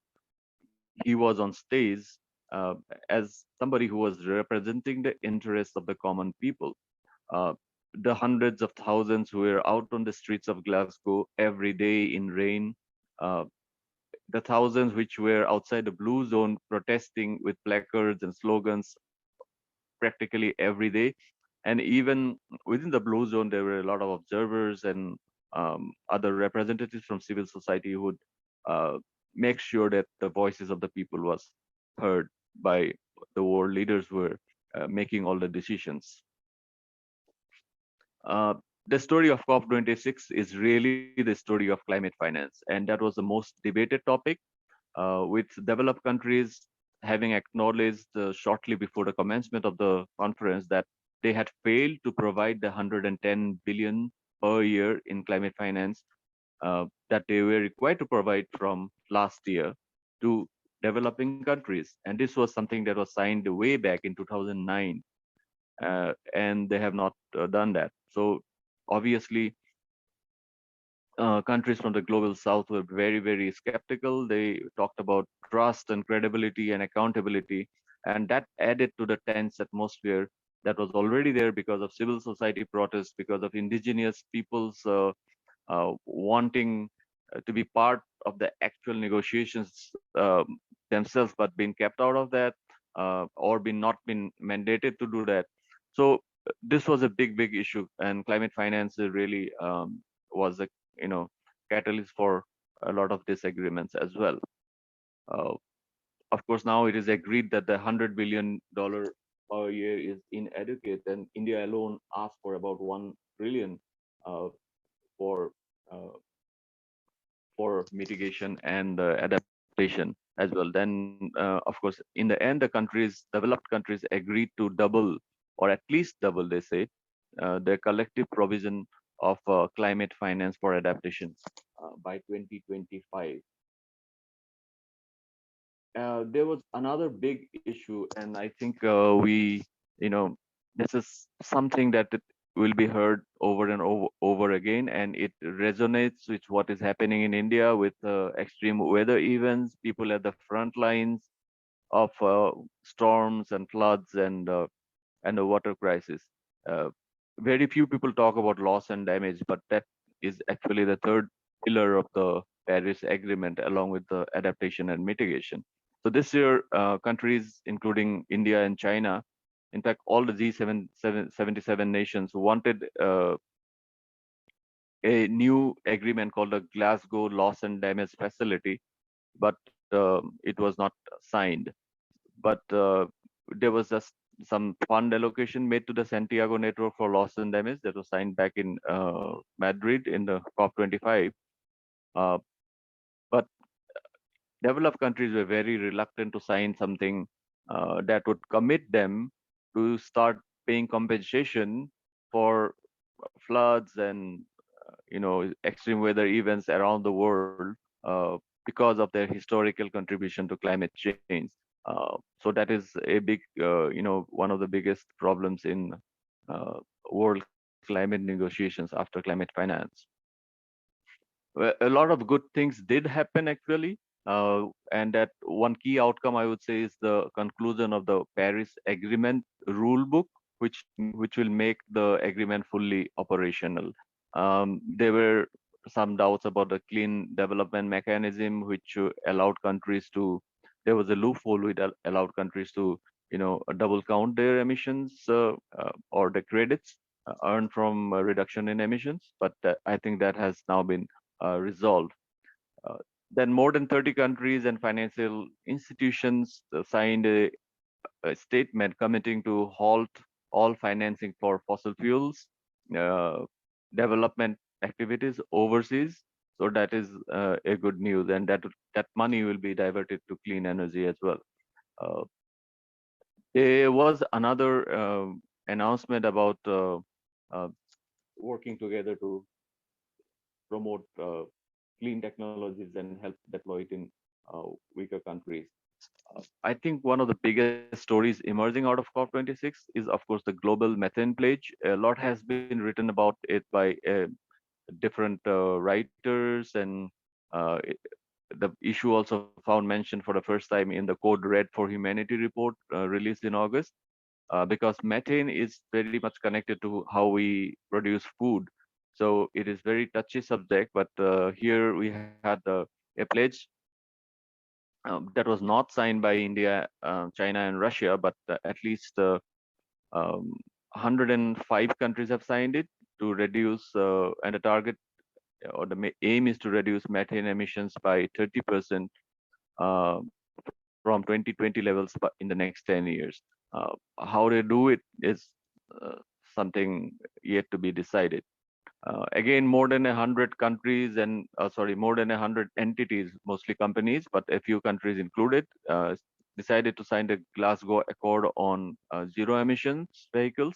He was on stage uh, as somebody who was representing the interests of the common people. Uh, the hundreds of thousands who were out on the streets of Glasgow every day in rain, uh, the thousands which were outside the blue zone protesting with placards and slogans practically every day. And even within the blue zone, there were a lot of observers and other representatives from civil society who would make sure that the voices of the people was heard by the world leaders who were making all the decisions. Uh, the story of COP26 is really the story of climate finance, and that was the most debated topic, with developed countries having acknowledged shortly before the commencement of the conference that they had failed to provide the 110 billion per year in climate finance that they were required to provide from last year to developing countries. And this was something that was signed way back in 2009, and they have not done that. So obviously, countries from the global south were very, very skeptical. They talked about trust and credibility and accountability, and that added to the tense atmosphere that was already there because of civil society protests, because of indigenous peoples wanting to be part of the actual negotiations themselves, but being kept out of that, or been not been mandated to do that. So this was a big, big issue, and climate finance really was a catalyst for a lot of disagreements as well. Uh, of course, now it is agreed that the $100 billion per year is inadequate, and India alone asked for about 1 trillion uh, for uh, mitigation and adaptation as well. Then, of course, in the end, the developed countries agreed to double, or at least double, they say, their collective provision of climate finance for adaptation by 2025. there was another big issue, and I think this is something that it will be heard over and over again, and it resonates with what is happening in India with extreme weather events, people at the front lines of storms and floods and the water crisis. Uh, Very few people talk about loss and damage, but that is actually the third pillar of the Paris Agreement, along with the adaptation and mitigation. So this year, countries including India and China, in fact, all the G77 nations wanted a new agreement called the Glasgow Loss and Damage Facility, but it was not signed. But there was just some fund allocation made to the Santiago Network for Loss and Damage that was signed back in Madrid in the COP25. Uh, but developed countries were very reluctant to sign something that would commit them to start paying compensation for floods and extreme weather events around the world because of their historical contribution to climate change. So that is a big, one of the biggest problems in uh, world climate negotiations after climate finance. A lot of good things did happen actually, and that one key outcome I would say is the conclusion of the Paris Agreement rule book, which will make the agreement fully operational. There were some doubts about the clean development mechanism, which allowed countries to. There was a loophole which allowed countries to, double count their emissions or the credits earned from reduction in emissions. But I think that has now been resolved. Uh, then more than 30 countries and financial institutions signed a statement committing to halt all financing for fossil fuels uh, development activities overseas. So that is a good news, and that money will be diverted to clean energy as well. Uh, there was another announcement about uh, working together to promote clean technologies and help deploy it in weaker countries. I think one of the biggest stories emerging out of COP26 is, of course, the global methane pledge. A lot has been written about it by different writers, and the issue also found mention for the first time in the Code Red for Humanity report released in August, because methane is very much connected to how we produce food. So it is very touchy subject, but here we had a pledge that was not signed by India, China, and Russia, but at least 105 countries have signed it to reduce, and the target or the aim is to reduce methane emissions by 30% uh, from 2020 levels in the next 10 years. How they do it is uh, something yet to be decided. Again, more than 100 countries and more than 100 entities, mostly companies, but a few countries included, decided to sign the Glasgow Accord on zero emissions vehicles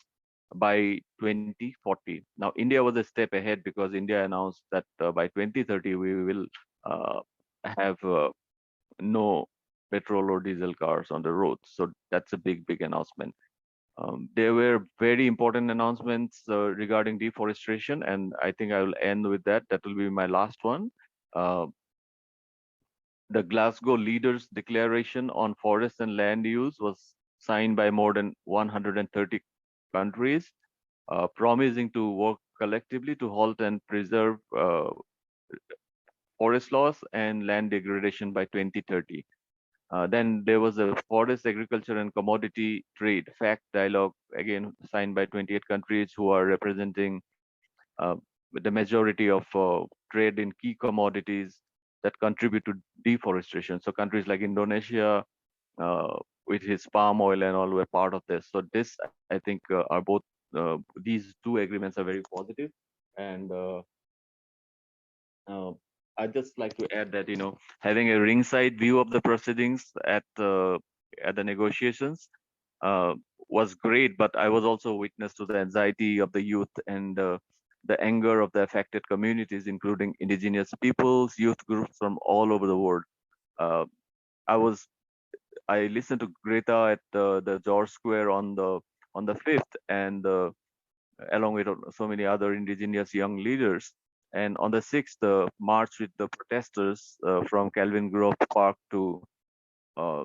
by 2040. Now, India was a step ahead because India announced that by 2030 we will uh, have no petrol or diesel cars on the roads. So that's a big announcement. There were very important announcements regarding deforestation, and I think I will end with that. That will be my last one. Uh, the Glasgow Leaders Declaration on Forest and Land Use was signed by more than 130 countries, promising to work collectively to halt and preserve forest loss and land degradation by 2030. Then there was a Forest, Agriculture, and Commodity Trade Fact Dialogue, again signed by 28 countries who are representing uh, the majority of trade in key commodities that contribute to deforestation. So countries like Indonesia, with its palm oil and all, were part of this. So this, I think, are both these two agreements are very positive, and uh, I'd just like to add that having a ringside view of the proceedings at the negotiations uh, was great, but I was also witness to the anxiety of the youth and the anger of the affected communities, including indigenous peoples, youth groups from all over the world. Uh, I was I listened to Greta at the George Square on the 5th, and along with so many other indigenous young leaders. And on the 6th, the march with the protesters from Calvin Grove Park uh,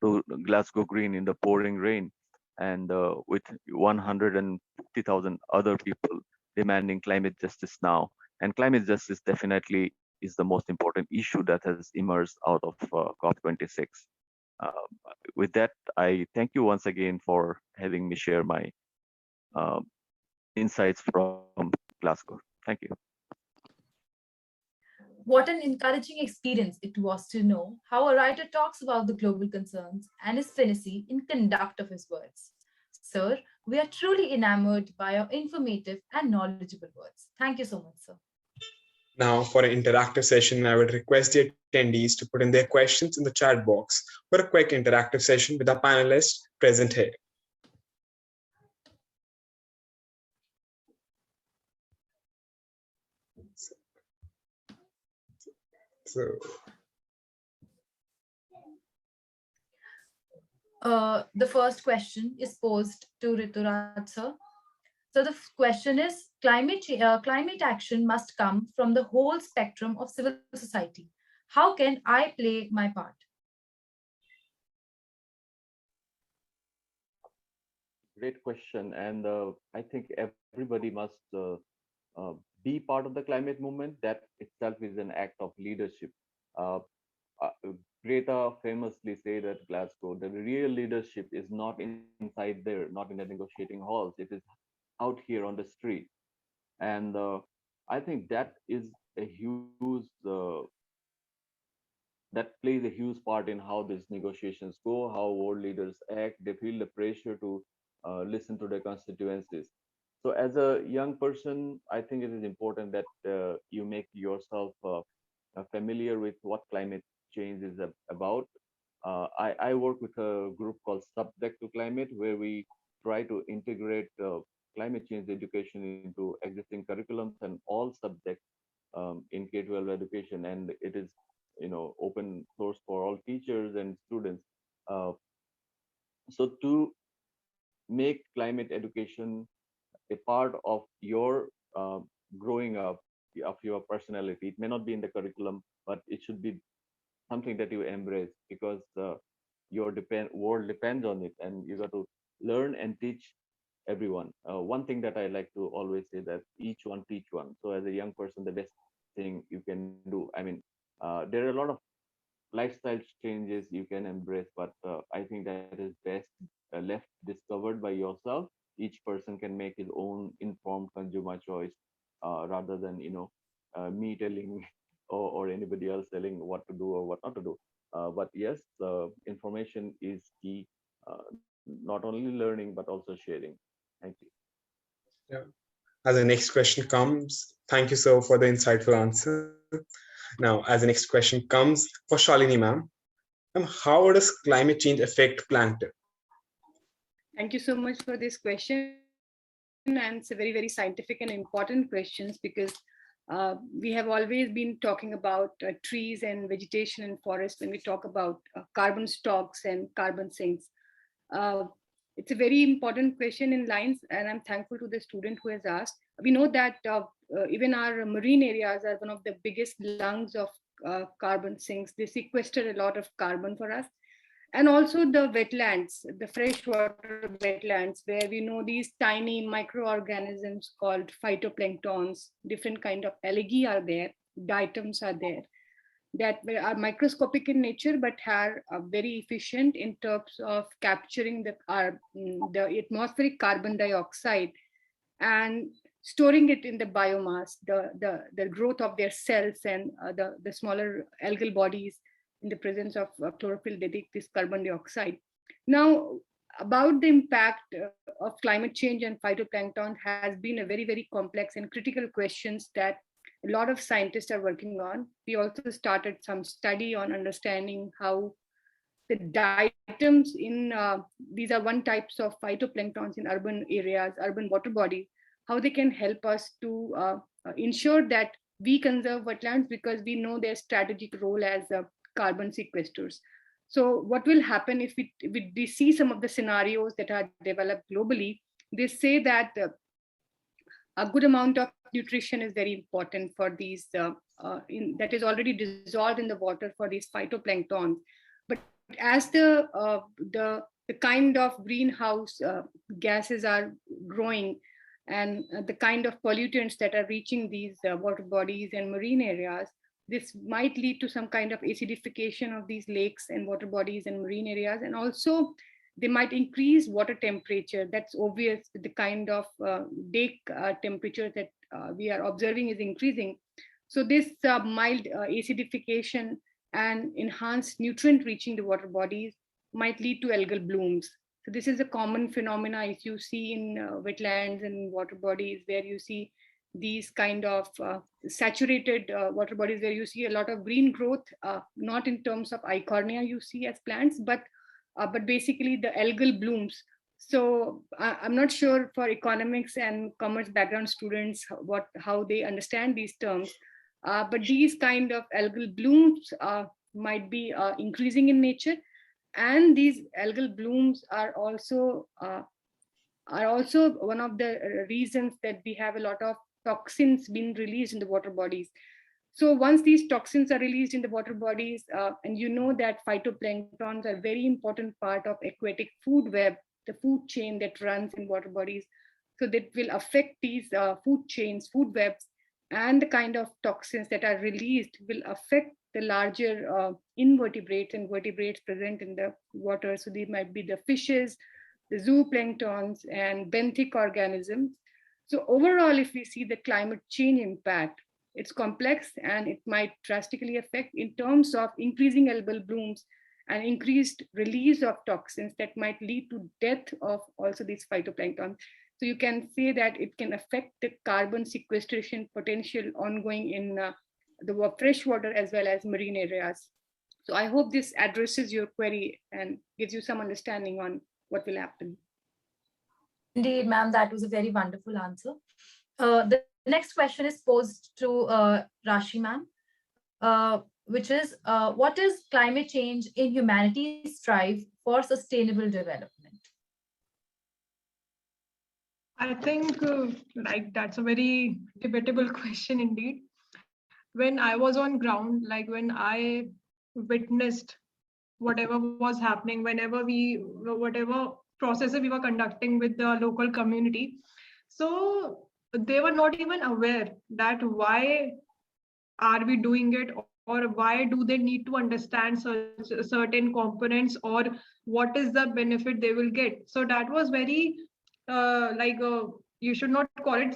to Glasgow Green in the pouring rain, and with 150,000 other people demanding climate justice now. And climate justice definitely is the most important issue that has emerged out of COP26. Uh, with that, I thank you once again for having me share my uh, insights from Glasgow. Thank you. What an encouraging experience it was to know how a writer talks about the global concerns and his fluency in conduct of his words. Sir, we are truly enamored by your informative and knowledgeable words. Thank you so much, sir. Now, for an interactive session, I would request the attendees to put in their questions in the chat box for a quick interactive session with our panelists present here. So, the first question is posed to Rituraj, sir. So the question is, climate action must come from the whole spectrum of civil society. How can I play my part? Great question, and I think everybody must uh, be part of the climate movement. That itself is an act of leadership. Uh, uh, Greta famously said at Glasgow that the real leadership is not inside there, not in the negotiating halls. It is out here on the street, and I think that is a huge that plays a huge part in how these negotiations go, how world leaders act. They feel the pressure to listen to their constituencies. So, as a young person, I think it is important that you make yourself familiar with what climate change is about. I work with a group called Subject to Climate, where we try to integrate climate change education into existing curriculums and all subjects in K-12 education, and it is open source for all teachers and students. Uh, so to make climate education a part of your growing up, of your personality, it may not be in the curriculum, but it should be something that you embrace, because your world depends on it, and you got to learn and teach everyone. One thing that I like to always say, that each one teach one. So as a young person, the best thing you can do, I mean, there are a lot of lifestyle changes you can embrace, but I think that is best left discovered by yourself. Each person can make his own informed consumer choice, rather than me telling or anybody else telling what to do or what not to do. But yes, information is key, not only learning but also sharing. Thank you. yeah. As the next question comes, thank you, sir, for the insightful answer. Now, as the next question comes for Shalini, ma'am. How does climate change affect plankton? Thank you so much for this question. And it's a very, very scientific and important questions, because we have always been talking about trees and vegetation and forests when we talk about carbon stocks and carbon sinks. It's a very important question in lines, and I'm thankful to the student who has asked. We know that even our marine areas are one of the biggest lungs of carbon sinks. They sequester a lot of carbon for us. And also the wetlands, the freshwater wetlands, where we know these tiny microorganisms called phytoplanktons, different kind of algae are there, diatoms are there, that are microscopic in nature, but are very efficient in terms of capturing the atmospheric carbon dioxide and storing it in the biomass, the growth of their cells, and the smaller algal bodies. In the presence of chlorophyll, they take this carbon dioxide. Now, about the impact of climate change and phytoplankton has been a very, very complex and critical questions that a lot of scientists are working on. We also started some study on understanding how the diatoms in these are one types of phytoplanktons in urban areas, urban water bodies, how they can help us to ensure that we conserve wetlands, because we know their strategic role as carbon sequesters. So what will happen if we see some of the scenarios that are developed globally? They say that a good amount of nutrition is very important for these, that is already dissolved in the water for these phytoplanktons. But as the kind of greenhouse gases are growing, and the kind of pollutants that are reaching these water bodies and marine areas, this might lead to some kind of acidification of these lakes and water bodies and marine areas. And also they might increase water temperature. That's obvious with the kind of lake temperature that we are observing is increasing. So this mild acidification and enhanced nutrient reaching the water bodies might lead to algal blooms. So this is a common phenomena if you see in wetlands and water bodies, where you see these kind of saturated water bodies, where you see a lot of green growth, not in terms of eichhornia you see as plants, but basically the algal blooms. So I'm not sure for economics and commerce background students how they understand these terms, but these kind of algal blooms might be increasing in nature. And these algal blooms are also one of the reasons that we have a lot of toxins being released in the water bodies. So once these toxins are released in the water bodies, and you know that phytoplanktons are a very important part of aquatic food web, the food chain that runs in water bodies. So that will affect these food chains, food webs, and the kind of toxins that are released will affect the larger invertebrates and vertebrates present in the water. So these might be the fishes, the zooplanktons, and benthic organisms. So overall, if we see the climate change impact, it's complex and it might drastically affect in terms of increasing algal blooms and increased release of toxins that might lead to death of also these phytoplankton. So you can say that it can affect the carbon sequestration potential ongoing in the freshwater as well as marine areas. So I hope this addresses your query and gives you some understanding on what will happen. Indeed, ma'am, that was a very wonderful answer. The next question is posed to Rashi ma'am, which is, what is climate change in humanity's strive for sustainable development? I think that's a very debatable question indeed. When I was on ground, like when I witnessed whatever was happening, whatever processes we were conducting with the local community, so they were not even aware that why are we doing it, or why do they need to understand certain components, or what is the benefit they will get. So that was very you should not call it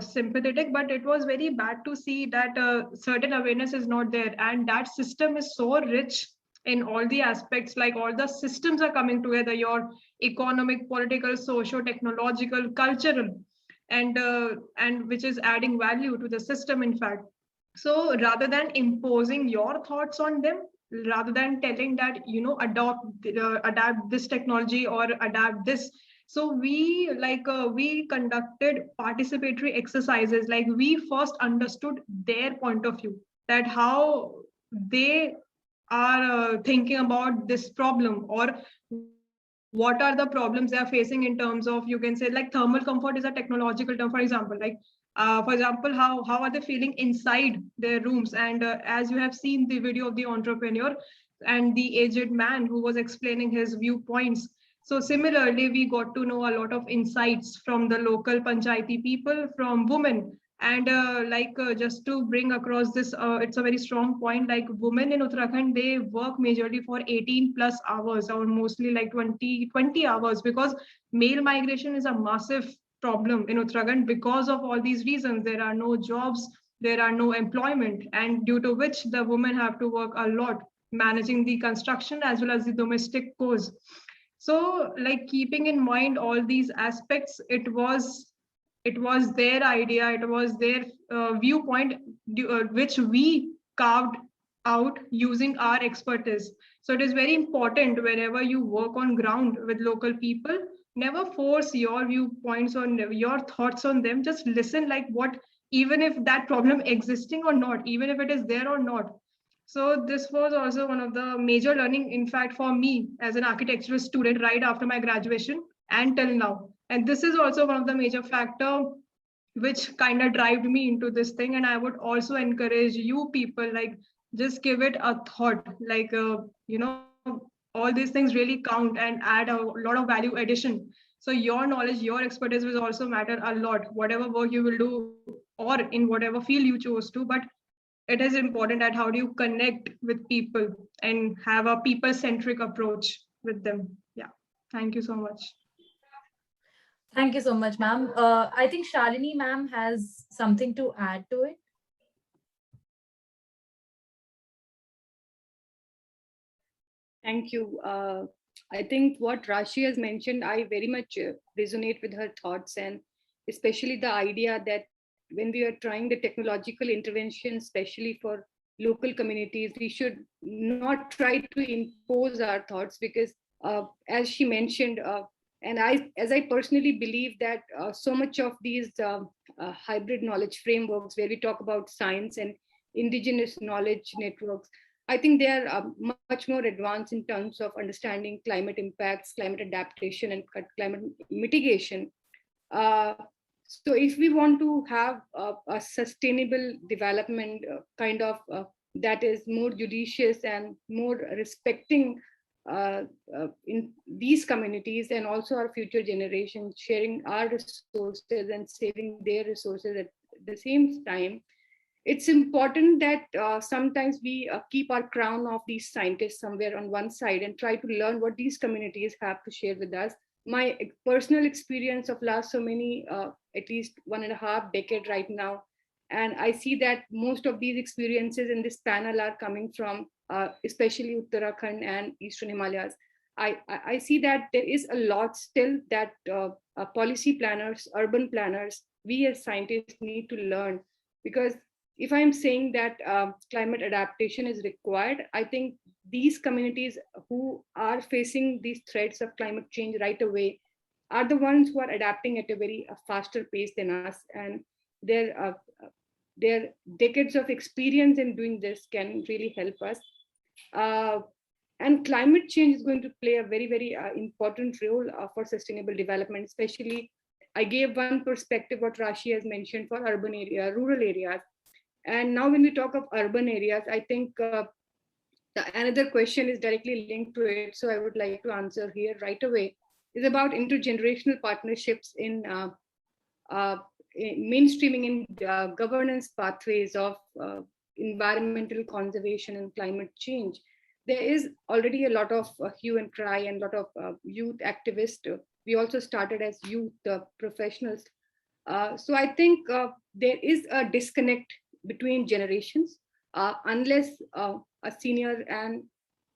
sympathetic, but it was very bad to see that certain awareness is not there, and that system is so rich in all the aspects, like all the systems are coming together, your economic, political, socio-technological, cultural, and which is adding value to the system, in fact. So rather than imposing your thoughts on them, rather than telling that adapt this technology or adapt this, so we conducted participatory exercises. Like we first understood their point of view, that how they are thinking about this problem, or what are the problems they are facing in terms of, you can say, like thermal comfort is a technological term, for example, how are they feeling inside their rooms. And as you have seen the video of the entrepreneur and the aged man who was explaining his viewpoints, so similarly we got to know a lot of insights from the local panchayati people, from women. And just to bring across this, it's a very strong point, like women in Uttarakhand, they work majorly for 18 plus hours, or mostly like 20 hours, because male migration is a massive problem in Uttarakhand. Because of all these reasons, there are no jobs, there are no employment, and due to which the women have to work a lot, managing the construction as well as the domestic chores. So like keeping in mind all these aspects, it was their idea, it was their viewpoint, which we carved out using our expertise. So it is very important, whenever you work on ground with local people, never force your viewpoints or your thoughts on them. Just listen, like what, even if that problem existing or not, even if it is there or not. So this was also one of the major learning, in fact, for me as an architectural student right after my graduation and till now. And this is also one of the major factor which kind of drove me into this thing. And I would also encourage you people, like, just give it a thought, like, all these things really count and add a lot of value addition. So your knowledge, your expertise will also matter a lot, whatever work you will do or in whatever field you chose to. But it is important that how do you connect with people and have a people centric approach with them. Yeah. Thank you so much. Thank you so much, ma'am. I think Shalini ma'am has something to add to it. Thank you. I think what Rashi has mentioned, I very much resonate with her thoughts, and especially the idea that when we are trying the technological intervention, especially for local communities, we should not try to impose our thoughts, because as she mentioned, and as I personally believe that so much of these hybrid knowledge frameworks where we talk about science and indigenous knowledge networks, I think they are much more advanced in terms of understanding climate impacts, climate adaptation, and climate mitigation. Uh, so if we want to have a sustainable development kind of that is more judicious and more respecting in these communities and also our future generations, sharing our resources and saving their resources at the same time, it's important that sometimes we keep our crown of these scientists somewhere on one side and try to learn what these communities have to share with us. My personal experience of last so many, at least 1.5 decade right now, and I see that most of these experiences in this panel are coming from especially Uttarakhand and Eastern Himalayas. I see that there is a lot still that policy planners, urban planners, we as scientists need to learn. Because if I'm saying that climate adaptation is required, I think these communities who are facing these threats of climate change right away are the ones who are adapting at a very faster pace than us. And their decades of experience in doing this can really help us. Uh, and climate change is going to play a very, very important role for sustainable development, especially I gave one perspective, what Rashi has mentioned, for urban area, rural areas. And now when we talk of urban areas, I think another question is directly linked to it. So I would like to answer here right away, is about intergenerational partnerships uh, in mainstreaming in governance pathways of environmental conservation and climate change. There is already a lot of hue and cry and a lot of youth activists. We also started as youth professionals. So I think there is a disconnect between generations unless a senior and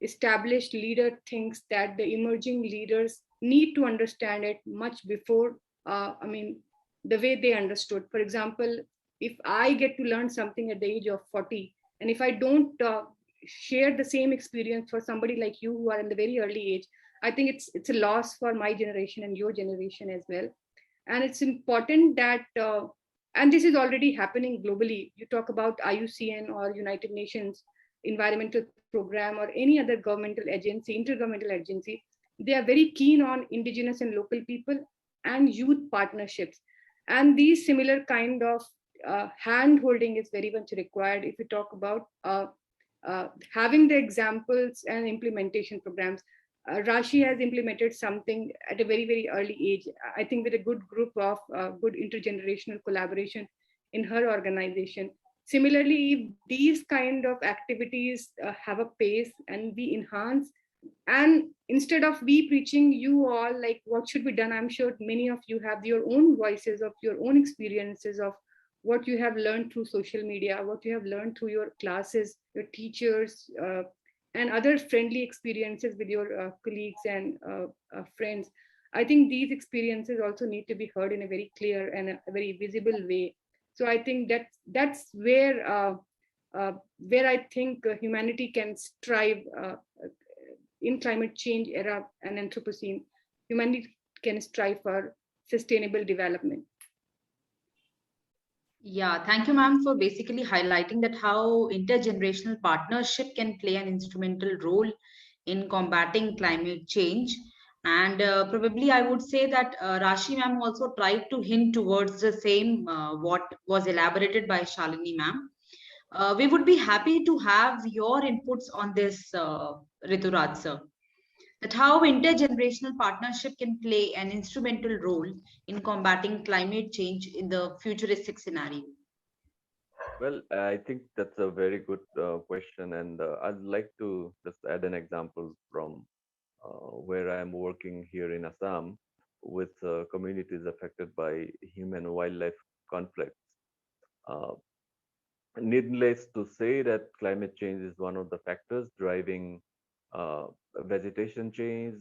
established leader thinks that the emerging leaders need to understand it much before, the way they understood. For example, if I get to learn something at the age of 40, and if I don't share the same experience for somebody like you who are in the very early age, I think it's a loss for my generation and your generation as well. And it's important that and this is already happening globally. You talk about IUCN or United Nations environmental program or any other governmental agency, intergovernmental agency. They are very keen on indigenous and local people and youth partnerships. And these similar kind of hand holding is very much required if we talk about having the examples and implementation programs. Rashi has implemented something at a very, very early age, I think with a good group of good intergenerational collaboration in her organization. Similarly, if these kind of activities have a pace and we enhance, and instead of we preaching you all like what should be done, I'm sure many of you have your own voices of your own experiences of what you have learned through social media, what you have learned through your classes, your teachers, and other friendly experiences with your colleagues and friends. I think these experiences also need to be heard in a very clear and a very visible way. So I think that's where I think humanity can strive in climate change era and Anthropocene. Humanity can strive for sustainable development. Yeah, thank you, ma'am, for basically highlighting that how intergenerational partnership can play an instrumental role in combating climate change. And probably I would say that Rashi ma'am also tried to hint towards the same what was elaborated by Shalini ma'am. We would be happy to have your inputs on this, Rituraj sir, that how intergenerational partnership can play an instrumental role in combating climate change in the futuristic scenario. Well, I think that's a very good question, and I'd like to just add an example from where I'm working here in Assam with communities affected by human wildlife conflicts. Uh, Needless to say that climate change is one of the factors driving uh, vegetation change,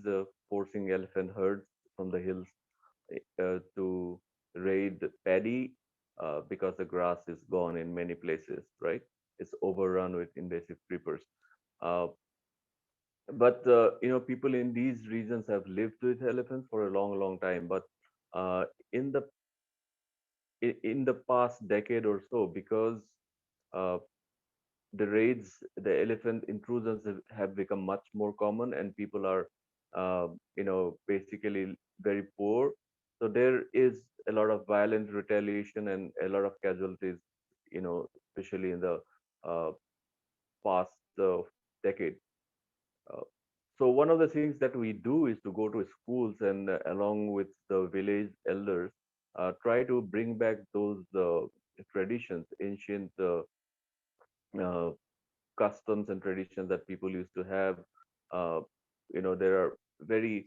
forcing elephant herds from the hills to raid paddy because the grass is gone in many places, right? It's overrun with invasive creepers. Uh, but people in these regions have lived with elephants for a long, long time. But uh, in the in the past decade or so, because uh, the raids, the elephant intrusions have become much more common, and people are, basically very poor. So there is a lot of violent retaliation and a lot of casualties, especially in the uh, past decade. Uh, so one of the things that we do is to go to schools and, along with the village elders, try to bring back those traditions, ancient uh, customs and traditions that people used to have. Uh, there are very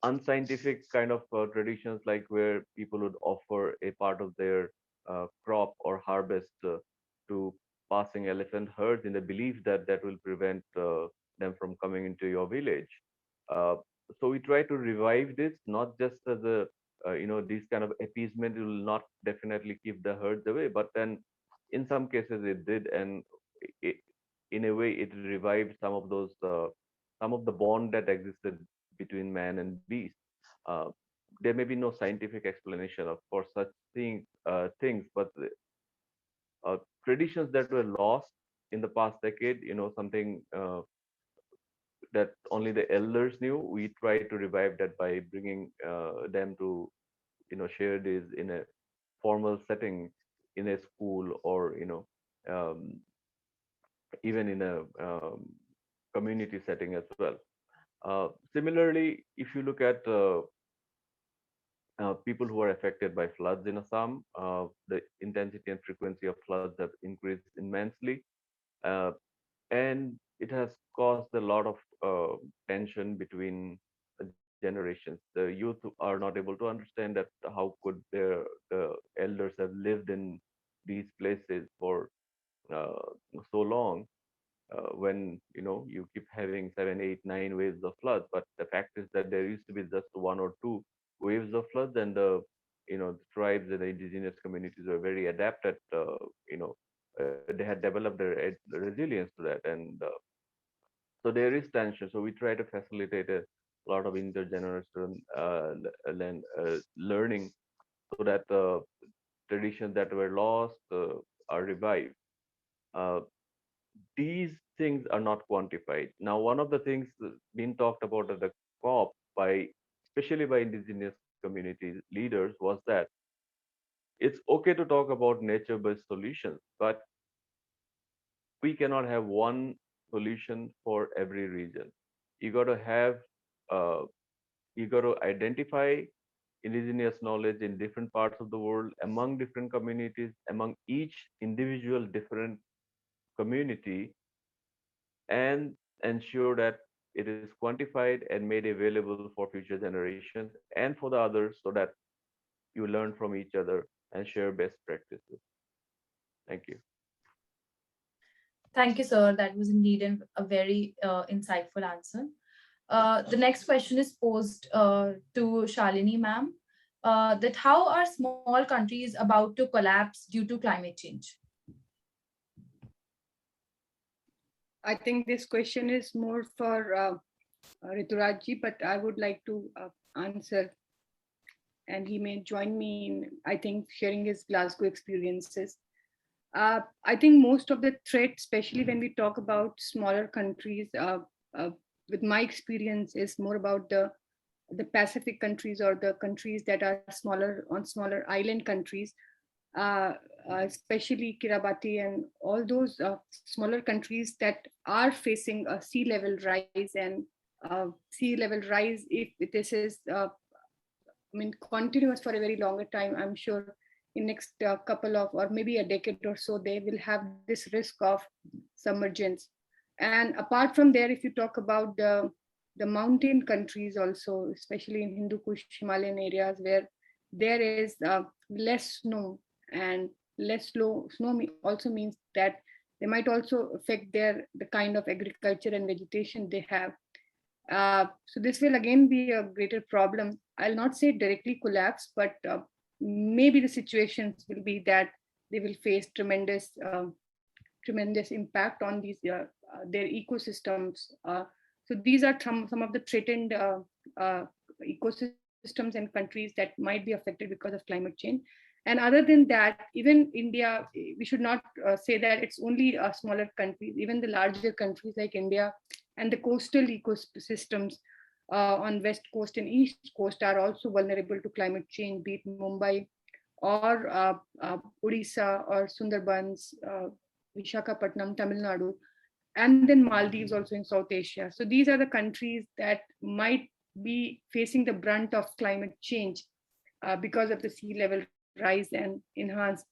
unscientific kind of traditions, like where people would offer a part of their crop or harvest to passing elephant herds in the belief that that will prevent them from coming into your village. Uh, so we try to revive this, not just as a these kind of appeasement will not definitely keep the herds away, but then in some cases it did, and it, in a way it revived some of the bond that existed between man and beast. Uh, there may be no scientific explanation of for such things, but traditions that were lost in the past decade, something that only the elders knew, we try to revive that by bringing them to, share this in a formal setting, in a school, or um, even in a community setting as well. Similarly, if you look at people who are affected by floods in Assam, the intensity and frequency of floods have increased immensely, uh, and it has caused a lot of tension between generations. The youth are not able to understand that how could the elders have lived in these places for uh, so long, when you keep having 7, 8, 9 waves of floods. But the fact is that there used to be just 1 or 2 waves of floods, and the tribes and the indigenous communities were very adept at they had developed their resilience to that, and so there is tension. So we try to facilitate a lot of intergenerational learning, so that traditions that were lost are revived. Uh, these things are not quantified. Now, one of the things being talked about at the COP by, especially by indigenous community leaders, was that it's okay to talk about nature-based solutions, but we cannot have one solution for every region. You got to have, uh, you got to identify indigenous knowledge in different parts of the world, among different communities, among each individual different community, and ensure that it is quantified and made available for future generations and for the others, so that you learn from each other and share best practices. Thank you. Thank you, sir. That was indeed a very insightful answer. The next question is posed to Shalini ma'am. That how are small countries about to collapse due to climate change? I think this question is more for Riturajji, but I would like to answer. and he may join me in, I think, sharing his Glasgow experiences. I think most of the threat, especially when we talk about smaller countries, with my experience, is more about the Pacific countries or the countries that are smaller island countries, especially Kiribati and all those smaller countries that are facing a sea level rise. And sea level rise, if this is continuous for a very longer time, I'm sure in next couple of, or maybe a decade or so, they will have this risk of submergence. And apart from there, if you talk about the mountain countries also, especially in Hindu Kush Himalayan areas, where there is less snow, and less snow also means that they might also affect the kind of agriculture and vegetation they have. So this will again be a greater problem. I'll not say directly collapse, but maybe the situations will be that they will face tremendous impact on these their ecosystems. So these are some of the threatened ecosystems and countries that might be affected because of climate change. And other than that, even India, we should not say that it's only smaller countries. Even the larger countries like India and the coastal ecosystems on west coast and east coast are also vulnerable to climate change, be it Mumbai or Odisha or Sundarbans, Visakhapatnam, Tamil Nadu, and then Maldives also in South Asia. So these are the countries that might be facing the brunt of climate change because of the sea level rise and enhanced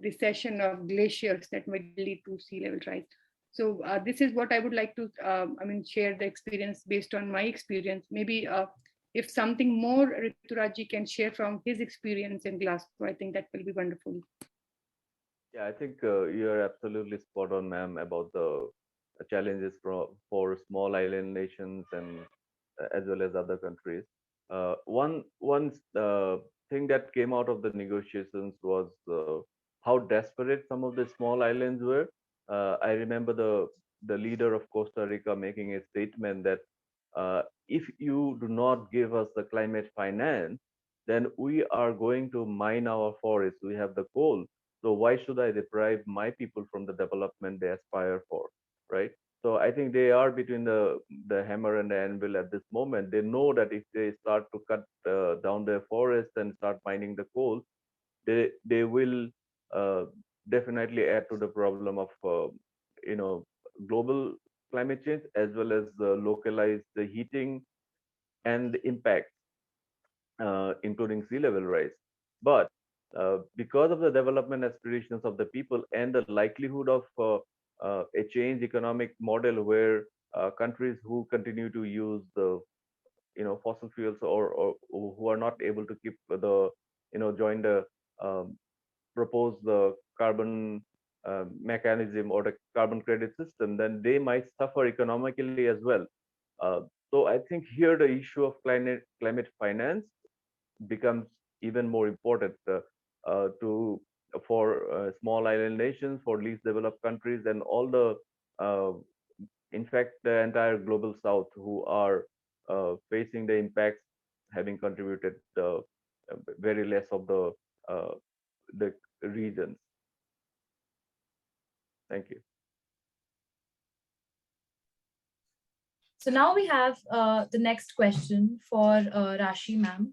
recession of glaciers that might lead to sea level rise. So this is what I would like to, share the experience based on my experience. Maybe if something more Rituraji can share from his experience in Glasgow, I think that will be wonderful. Yeah, I think you are absolutely spot on, ma'am, about the challenges for small island nations and as well as other countries. One thing that came out of the negotiations was how desperate some of the small islands were. I remember the leader of Costa Rica making a statement that if you do not give us the climate finance, then we are going to mine our forests. We have the coal. So why should I deprive my people from the development they aspire for, right? So I think they are between the hammer and the anvil at this moment. They know that if they start to cut down their forests and start mining the coal, they will definitely add to the problem of global climate change, as well as localize the heating and the impact, including sea level rise. But because of the development aspirations of the people and the likelihood of a change economic model where countries who continue to use the fossil fuels, or who are not able to keep the join the propose the carbon mechanism or the carbon credit system, then they might suffer economically as well. So I think here the issue of climate finance becomes even more important for small island nations, for least developed countries, and all the in fact the entire global south, who are facing the impacts, having contributed very less of the regions. Thank you. So now we have the next question for Rashi ma'am.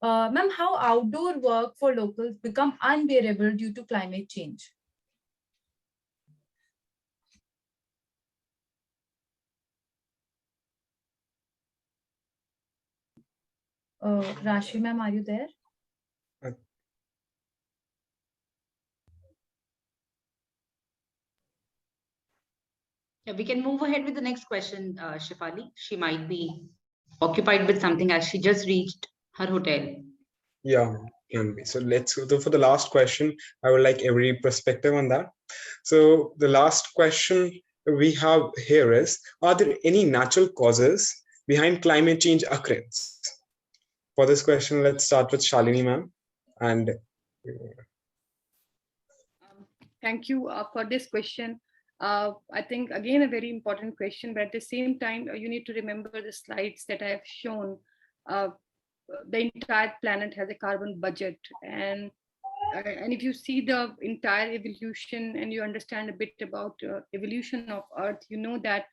Ma'am, how outdoor work for locals become unbearable due to climate change? Rashi ma'am, are you there? Yeah, we can move ahead with the next question, Shefali. She might be occupied with something as she just reached her hotel. Yeah, can be. So let's go for the last question. I would like every perspective on that. So the last question we have here is, are there any natural causes behind climate change occurrence? For this question, let's start with Shalini ma'am. And thank you for this question. I think, again, a very important question, but at the same time, you need to remember the slides that I have shown. the entire planet has a carbon budget. And if you see the entire evolution and you understand a bit about evolution of Earth, you know that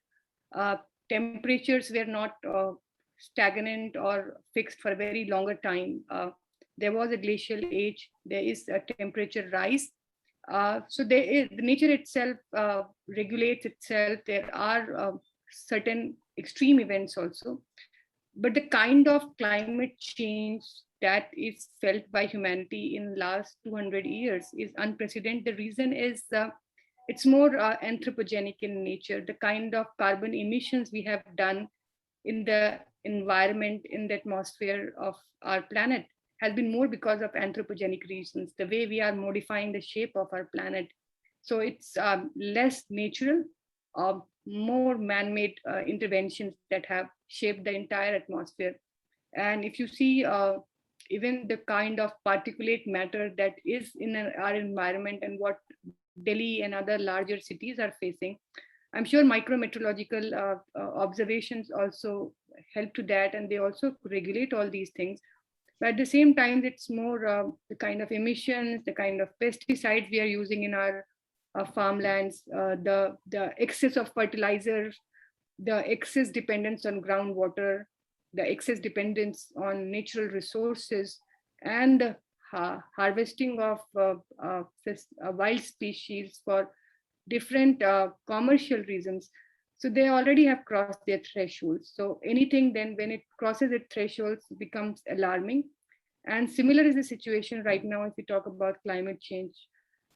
temperatures were not stagnant or fixed for a very longer time. There was a glacial age, there is a temperature rise. So the nature itself regulates itself. There are certain extreme events also. But the kind of climate change that is felt by humanity in last 200 years is unprecedented. The reason is it's more anthropogenic in nature. The kind of carbon emissions we have done in the environment, in the atmosphere of our planet has been more because of anthropogenic reasons, the way we are modifying the shape of our planet. So it's less natural, more man-made interventions that have shaped the entire atmosphere. And if you see even the kind of particulate matter that is in our environment and what Delhi and other larger cities are facing, I'm sure micrometeorological observations also help to that, and they also regulate all these things. But at the same time, it's more the kind of emissions, the kind of pesticides we are using in our farmlands, the excess of fertilizers, the excess dependence on groundwater, the excess dependence on natural resources, and the harvesting of wild species for different commercial reasons. So they already have crossed their thresholds. So anything then when it crosses its thresholds becomes alarming. And similar is the situation right now if we talk about climate change.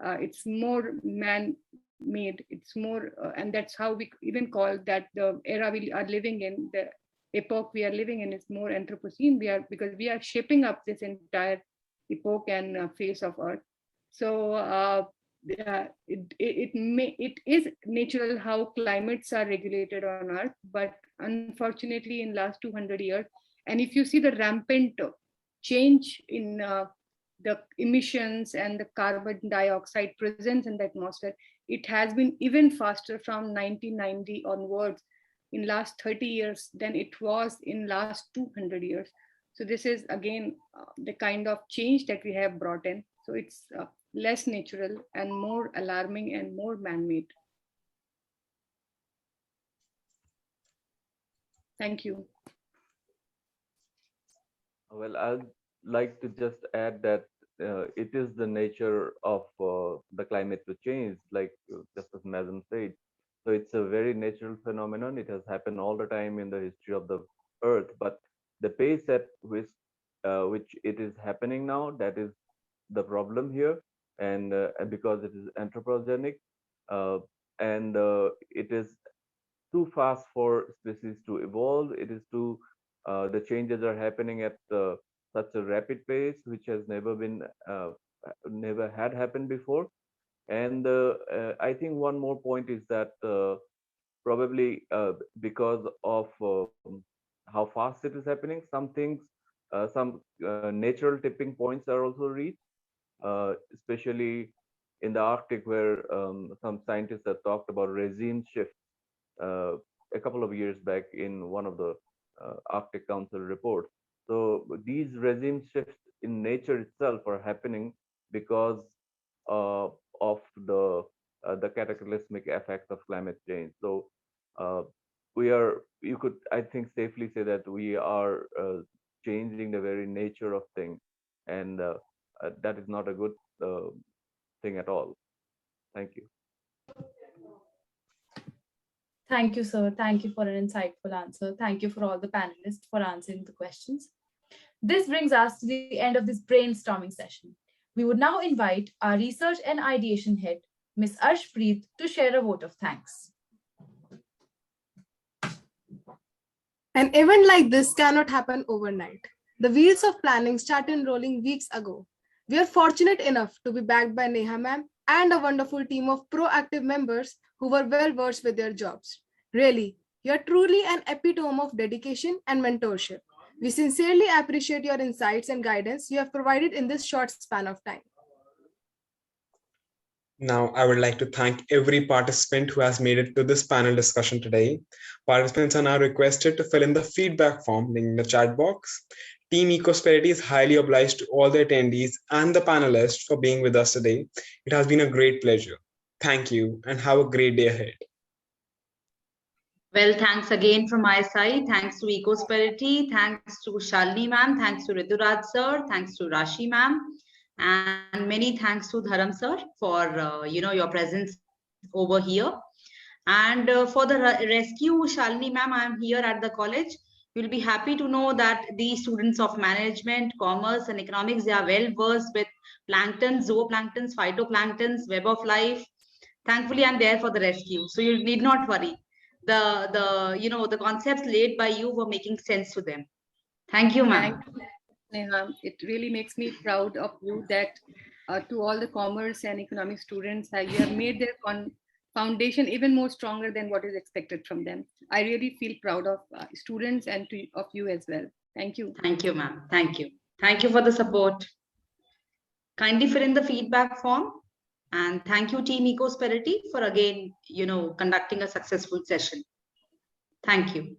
It's more man-made, it's more, and that's how we even call that the era we are living in, the epoch we are living in is more Anthropocene. Because we are shaping up this entire epoch and face of Earth. So it is natural how climates are regulated on Earth, but unfortunately in last 200 years, and if you see the rampant change in the emissions and the carbon dioxide presence in the atmosphere, it has been even faster from 1990 onwards in last 30 years than it was in last 200 years. So this is again the kind of change that we have brought in. So it's less natural and more alarming and more man-made. Thank you. Well, I'd like to just add that it is the nature of the climate to change, like just as Madam said. So it's a very natural phenomenon. It has happened all the time in the history of the Earth, but the pace at which it is happening now, that is the problem here. And because it is anthropogenic, and it is too fast for species to evolve. It is too, the changes are happening at such a rapid pace, which has never had happened before. And I think one more point is that probably because of how fast it is happening, some things, some natural tipping points are also reached, especially in the Arctic, where some scientists have talked about regime shift a couple of years back in one of the Arctic Council reports. So these regime shifts in nature itself are happening because of the cataclysmic effects of climate change. So you could, I think, safely say that we are changing the very nature of things, and that is not a good thing at all. Thank you. Thank you, sir. Thank you for an insightful answer. Thank you for all the panelists for answering the questions. This brings us to the end of this brainstorming session. We would now invite our research and ideation head, Ms. Arshpreet, to share a vote of thanks. An event like this cannot happen overnight. The wheels of planning started rolling weeks ago. We are fortunate enough to be backed by Neha ma'am and a wonderful team of proactive members who were well versed with their jobs. Really, you are truly an epitome of dedication and mentorship. We sincerely appreciate your insights and guidance you have provided in this short span of time. Now, I would like to thank every participant who has made it to this panel discussion today. Participants are now requested to fill in the feedback form linked in the chat box. Team Ecosperity is highly obliged to all the attendees and the panelists for being with us today. It has been a great pleasure. Thank you and have a great day ahead. Well, thanks again from my side. Thanks to Ecosperity. Thanks to Shalini ma'am. Thanks to Rituraj sir. Thanks to Rashi ma'am. And many thanks to Dharam sir for your presence over here. And for the rescue, Shalini ma'am, I am here at the college. You'll be happy to know that the students of management, commerce, and economics, they are well versed with planktons, zooplanktons, phytoplanktons, web of life. Thankfully, I'm there for the rescue, so you need not worry. The concepts laid by you were making sense to them. Thank you, ma'am. Neha, it really makes me proud of you that to all the commerce and economic students, you have made their foundation even more stronger than what is expected from them. I really feel proud of students and of you as well. Thank you. Thank you, ma'am. Thank you. Thank you for the support. Kindly fill in the feedback form. And thank you, Team Ecosperity, for again, conducting a successful session. Thank you.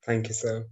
Thank you, sir.